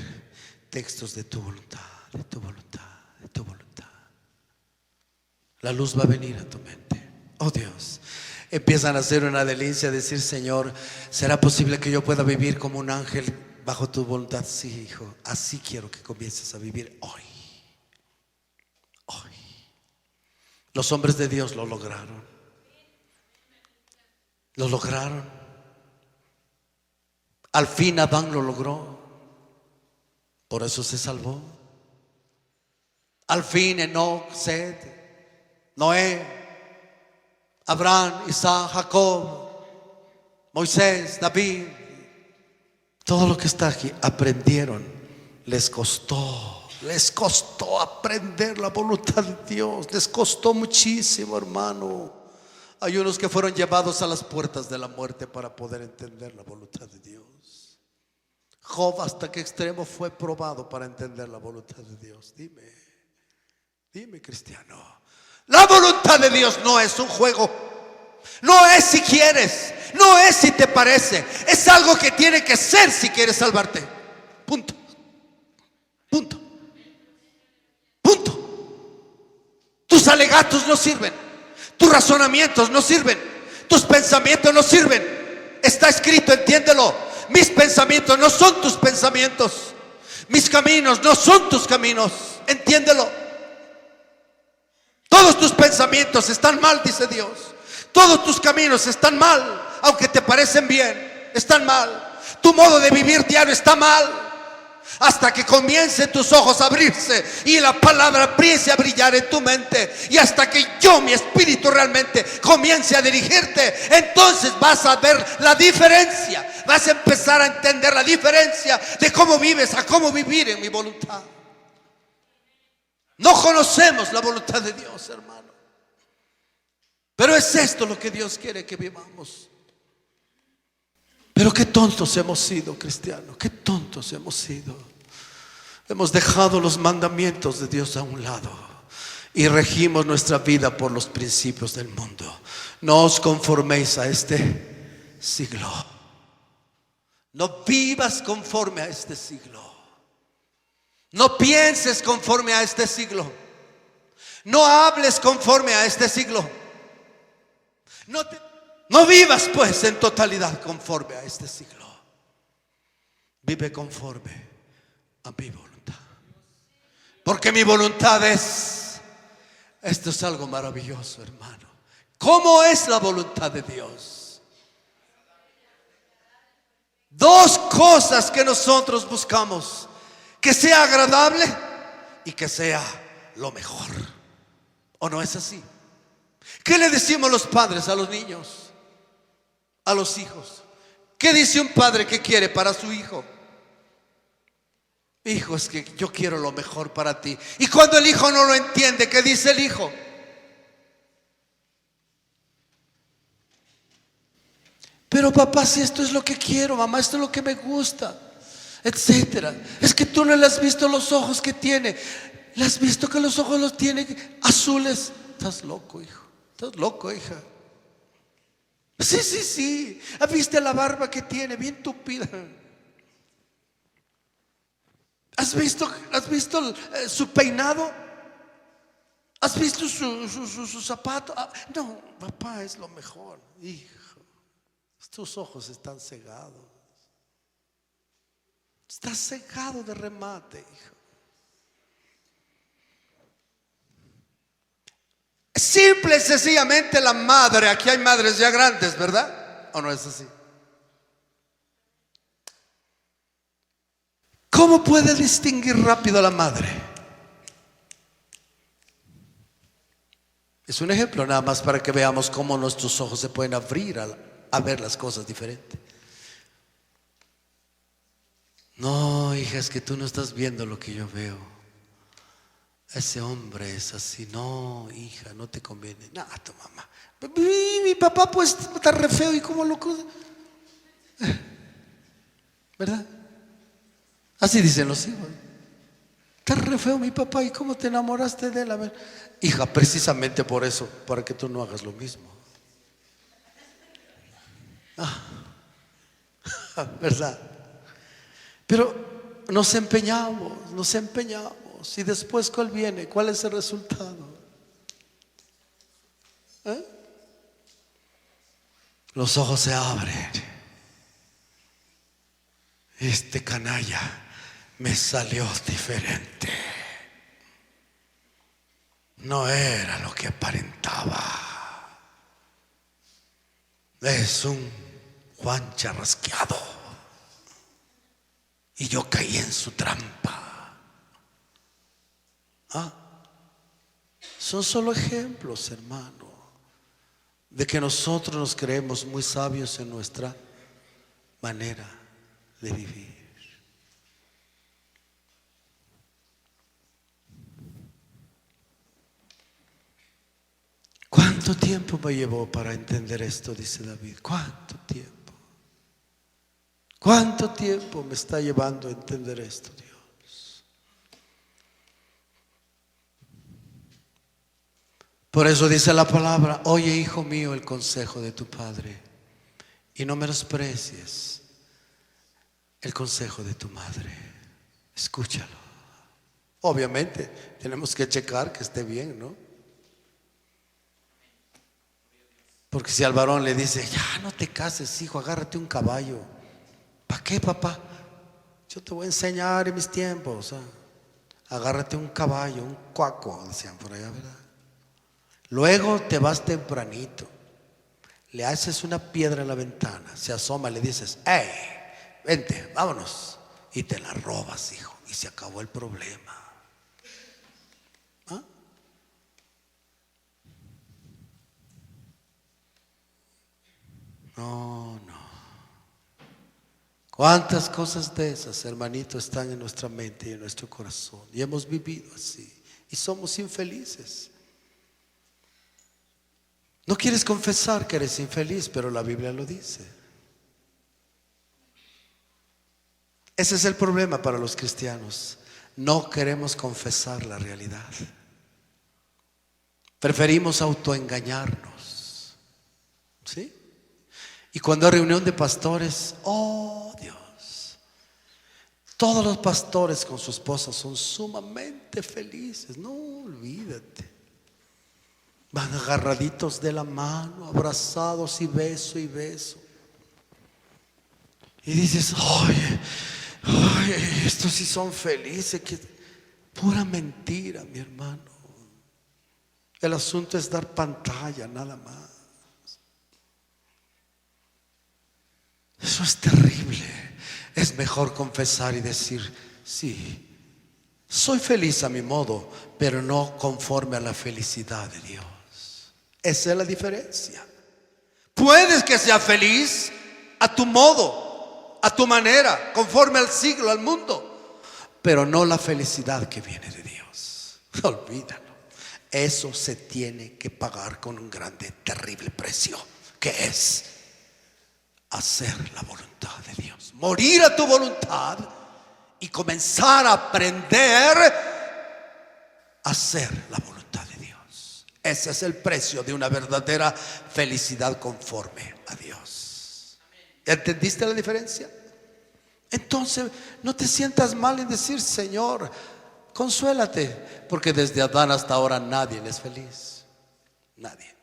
textos de tu voluntad, de tu voluntad, de tu voluntad. La luz va a venir a tu mente. Oh Dios. Empiezan a hacer una delicia, a decir, Señor, ¿será posible que yo pueda vivir como un ángel bajo tu voluntad? Sí, hijo, así quiero que comiences a vivir hoy. Hoy. Los hombres de Dios lo lograron. Lo lograron. Al fin Adán lo logró. Por eso se salvó. Al fin Enoc, Sed, Noé, Abraham, Isaac, Jacob, Moisés, David, todo lo que está aquí aprendieron. Les costó aprender la voluntad de Dios. Les costó muchísimo, hermano. Hay unos que fueron llevados a las puertas de la muerte para poder entender la voluntad de Dios. Job, ¿hasta qué extremo fue probado para entender la voluntad de Dios? Dime, cristiano. La voluntad de Dios no es un juego. No es si quieres, no es si te parece. Es algo que tiene que ser si quieres salvarte. Punto. Punto. Tus alegatos no sirven. Tus razonamientos no sirven. Tus pensamientos no sirven. Está escrito, entiéndelo. Mis pensamientos no son tus pensamientos. Mis caminos no son tus caminos. Entiéndelo. Todos tus pensamientos están mal, dice Dios. Todos tus caminos están mal, aunque te parecen bien, están mal. Tu modo de vivir diario está mal. Hasta que comiencen tus ojos a abrirse y la palabra empiece a brillar en tu mente, y hasta que mi espíritu realmente comience a dirigirte, entonces vas a ver la diferencia. Vas a empezar a entender la diferencia de cómo vives a cómo vivir en mi voluntad. No conocemos la voluntad de Dios, hermano. Pero es esto lo que Dios quiere que vivamos. Pero qué tontos hemos sido, cristianos. Qué tontos hemos sido. Hemos dejado los mandamientos de Dios a un lado y regimos nuestra vida por los principios del mundo. No os conforméis a este siglo. No vivas conforme a este siglo. No pienses conforme a este siglo. No hables conforme a este siglo. No vivas pues en totalidad conforme a este siglo. Vive conforme a mi voluntad. porque mi voluntad es. Esto es algo maravilloso, hermano. ¿Cómo es la voluntad de Dios? Dos cosas que nosotros buscamos: que sea agradable y que sea lo mejor. ¿O no es así? ¿Qué le decimos los padres a los niños, a los hijos? ¿Qué dice un padre que quiere para su hijo? Hijo, es que yo quiero lo mejor para ti. Y cuando el hijo no lo entiende, ¿qué dice el hijo? Pero papá, si esto es lo que quiero, mamá, esto es lo que me gusta, etcétera. Es que tú no le has visto los ojos que tiene. ¿Le has visto que los ojos los tiene azules? Estás loco, hijo. Estás loco, hija. Sí. ¿Viste la barba que tiene? Bien tupida. ¿Has visto su peinado? ¿Has visto su zapato? No, papá, es lo mejor, hijo. Tus ojos están cegados. Estás cegado de remate, hijo. Simple y sencillamente la madre. Aquí hay madres ya grandes, ¿verdad? ¿O no es así? ¿Cómo puede distinguir rápido a la madre? Es un ejemplo nada más para que veamos cómo nuestros ojos se pueden abrir a ver las cosas diferentes. No, hija, es que tú no estás viendo lo que yo veo. Ese hombre es así. No, hija, no te conviene. No, tu mamá. Mi papá pues está re feo y como loco. ¿Verdad? Así dicen los hijos. Está re feo mi papá y cómo te enamoraste de él. A ver, hija, precisamente por eso, para que tú no hagas lo mismo. ¿Verdad? Pero nos empeñamos. Y después, ¿cuál viene? ¿Cuál es el resultado? Los ojos se abren. Este canalla me salió diferente. No era lo que aparentaba. Es un Juan charrasqueado. Y yo caí en su trampa. Son solo ejemplos, hermano, de que nosotros nos creemos muy sabios en nuestra manera de vivir. ¿Cuánto tiempo me llevó para entender esto? Dice David. ¿Cuánto tiempo? ¿Cuánto tiempo me está llevando a entender esto, Dios? Por eso dice la palabra: oye, hijo mío, el consejo de tu padre, y no menosprecies el consejo de tu madre. Escúchalo. Obviamente tenemos que checar que esté bien, ¿no? Porque si al varón le dice: ya no te cases, hijo, agárrate un caballo. ¿Para qué, papá? Yo te voy a enseñar en mis tiempos. Agárrate un caballo, un cuaco, decían por allá, ¿verdad? Luego te vas tempranito, le haces una piedra en la ventana, se asoma, le dices: hey, vente, vámonos. Y te la robas, hijo, y se acabó el problema. No. ¿Cuántas cosas de esas, hermanito, están en nuestra mente y en nuestro corazón? Y hemos vivido así y somos infelices. No quieres confesar que eres infeliz, pero la Biblia lo dice. Ese es el problema para los cristianos. No queremos confesar la realidad. Preferimos autoengañarnos. ¿Sí? Y cuando hay reunión de pastores, oh Dios, todos los pastores con su esposa son sumamente felices. No, olvídate. Van agarraditos de la mano, abrazados y beso y beso. Y dices: oye, estos sí son felices. Pura mentira, mi hermano. El asunto es dar pantalla, nada más. Eso es terrible. Es mejor confesar y decir: sí, soy feliz a mi modo, pero no conforme a la felicidad de Dios. Esa es la diferencia. Puedes que sea feliz a tu modo, a tu manera, conforme al siglo, al mundo, pero no la felicidad que viene de Dios. Olvídalo. Eso se tiene que pagar con un grande, terrible precio, que es hacer la voluntad de Dios. Morir a tu voluntad y comenzar a aprender a hacer la voluntad de Dios. Ese es el precio de una verdadera felicidad conforme a Dios. ¿Entendiste la diferencia? Entonces no te sientas mal en decir: Señor, consuélate, porque desde Adán hasta ahora nadie es feliz. Nadie.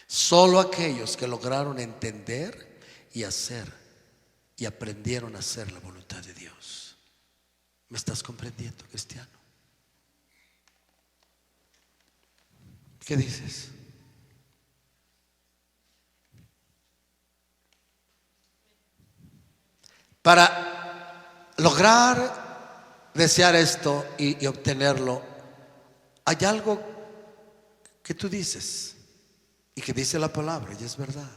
Solo aquellos que lograron entender y hacer y aprendieron a hacer la voluntad de Dios. ¿Me estás comprendiendo, cristiano? ¿Qué dices? Para lograr desear esto y obtenerlo, hay algo que tú dices y que dice la palabra, y es verdad,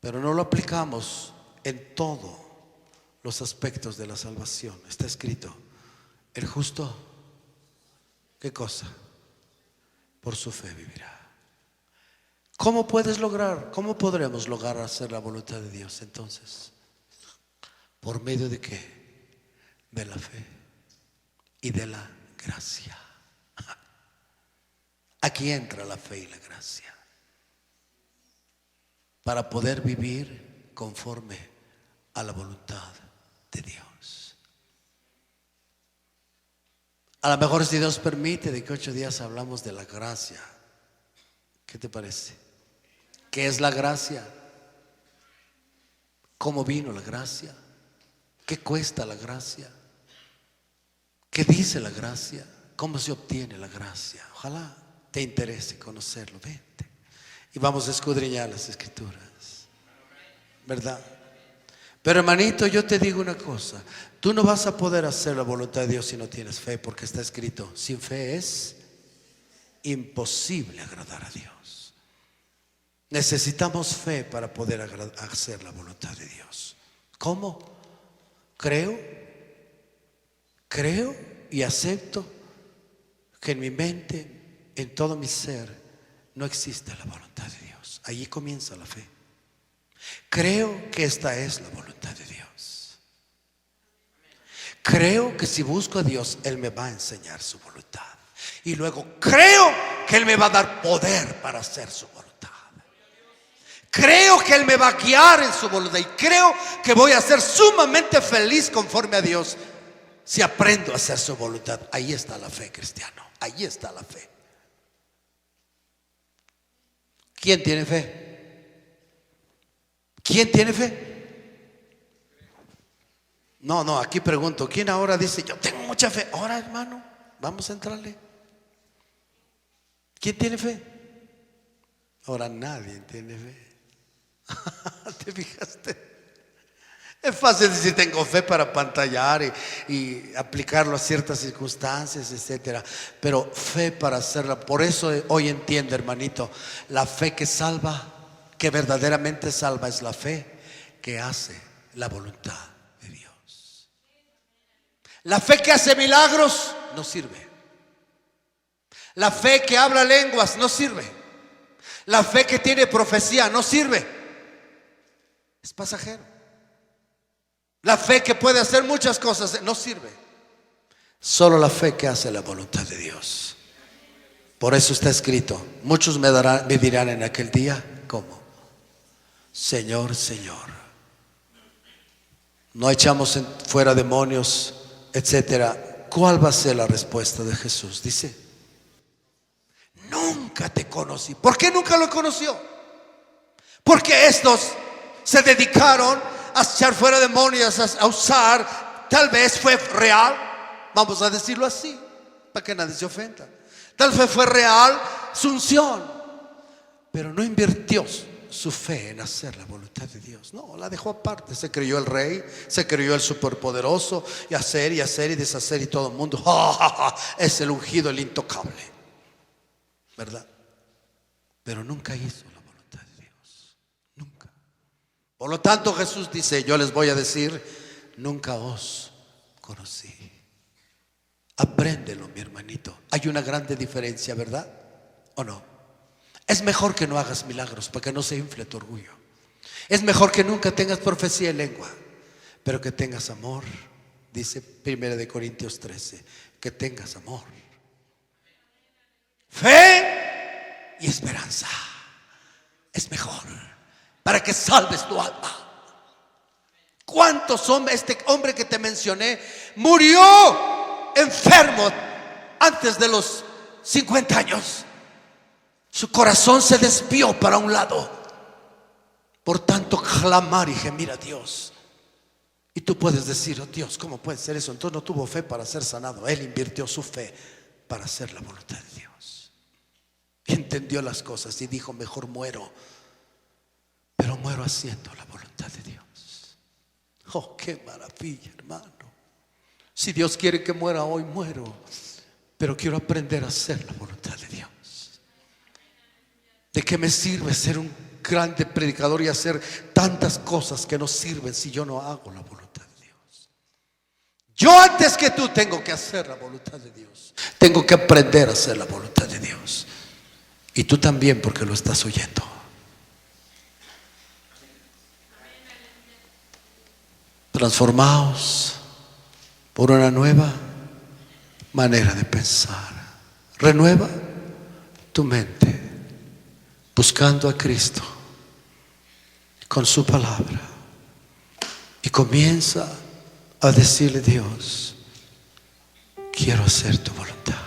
pero no lo aplicamos en todos los aspectos de la salvación. Está escrito: el justo, ¿qué cosa? Por su fe vivirá. ¿Cómo podremos lograr hacer la voluntad de Dios entonces? ¿Por medio de qué? De la fe y de la gracia. Aquí entra la fe y la gracia para poder vivir conforme a la voluntad de Dios. A lo mejor, si Dios permite, de que 8 días hablamos de la gracia. ¿Qué te parece? ¿Qué es la gracia? ¿Cómo vino la gracia? ¿Qué cuesta la gracia? ¿Qué dice la gracia? ¿Cómo se obtiene la gracia? Ojalá te interese conocerlo. Vente y vamos a escudriñar las escrituras, ¿verdad? Pero hermanito, yo te digo una cosa: tú no vas a poder hacer la voluntad de Dios si no tienes fe, porque está escrito: sin fe es imposible agradar a Dios. Necesitamos fe para poder hacer la voluntad de Dios. ¿Cómo? Creo y acepto que en mi mente, en todo mi ser, no existe la voluntad de Dios. Allí comienza la fe. Creo que esta es la voluntad de Dios. Creo que si busco a Dios, Él me va a enseñar su voluntad. Y luego creo que Él me va a dar poder para hacer su voluntad. Creo que Él me va a guiar en su voluntad. Y creo que voy a ser sumamente feliz conforme a Dios si aprendo a hacer su voluntad. Ahí está la fe, cristiano. Ahí está la fe. ¿Quién tiene fe? ¿Quién tiene fe? No, aquí pregunto: ¿quién ahora dice: yo tengo mucha fe? Ahora, hermano, vamos a entrarle. ¿Quién tiene fe? Ahora nadie tiene fe. ¿Te fijaste? Es fácil decir: tengo fe para pantallar y aplicarlo a ciertas circunstancias, etcétera. Pero fe para hacerla. Por eso hoy entiende, hermanito, la fe que salva, que verdaderamente salva, es la fe que hace la voluntad de Dios. La fe que hace milagros no sirve. La fe que habla lenguas no sirve. La fe que tiene profecía no sirve. Es pasajero. La fe que puede hacer muchas cosas no sirve. Solo la fe que hace la voluntad de Dios. Por eso está escrito: muchos me dirán en aquel día, ¿cómo? Señor, Señor, no echamos fuera demonios, etcétera. ¿Cuál va a ser la respuesta de Jesús? Dice: nunca te conocí. ¿Por qué nunca lo conoció? Porque estos se dedicaron a echar fuera demonios, a usar. Tal vez fue real, Vamos a decirlo así, para que nadie se ofenda. Tal vez fue real su unción, pero no invirtió su fe en hacer la voluntad de Dios. No, la dejó aparte. Se creyó el rey, se creyó el superpoderoso, y hacer y deshacer, y todo el mundo es el ungido, el intocable, ¿verdad? Pero nunca hizo la voluntad de Dios, nunca. Por lo tanto, Jesús dice: yo les voy a decir, nunca os conocí. Apréndelo, mi hermanito. Hay una grande diferencia, ¿verdad? ¿O no? Es mejor que no hagas milagros para que no se infle tu orgullo. Es mejor que nunca tengas profecía en lengua, pero que tengas amor. Dice 1 Corintios 13, que tengas amor, fe y esperanza. Es mejor para que salves tu alma. ¿Cuántos hombres? Este hombre que te mencioné murió enfermo antes de los 50 años. Su corazón se desvió para un lado. Por tanto, clamar y gemir a Dios. Y tú puedes decir: oh Dios, ¿cómo puede ser eso? Entonces no tuvo fe para ser sanado. Él invirtió su fe para hacer la voluntad de Dios. Y entendió las cosas y dijo: mejor muero, pero muero haciendo la voluntad de Dios. Oh, qué maravilla, hermano. Si Dios quiere que muera hoy, muero, pero quiero aprender a hacer la voluntad de Dios. ¿De qué me sirve ser un grande predicador y hacer tantas cosas que no sirven si yo no hago la voluntad de Dios? Yo, antes que tú, tengo que hacer la voluntad de Dios. Tengo que aprender a hacer la voluntad de Dios. Y tú también, porque lo estás oyendo. Transformaos por una nueva manera de pensar. Renueva tu mente, buscando a Cristo con su palabra, y comienza a decirle: Dios, quiero hacer tu voluntad.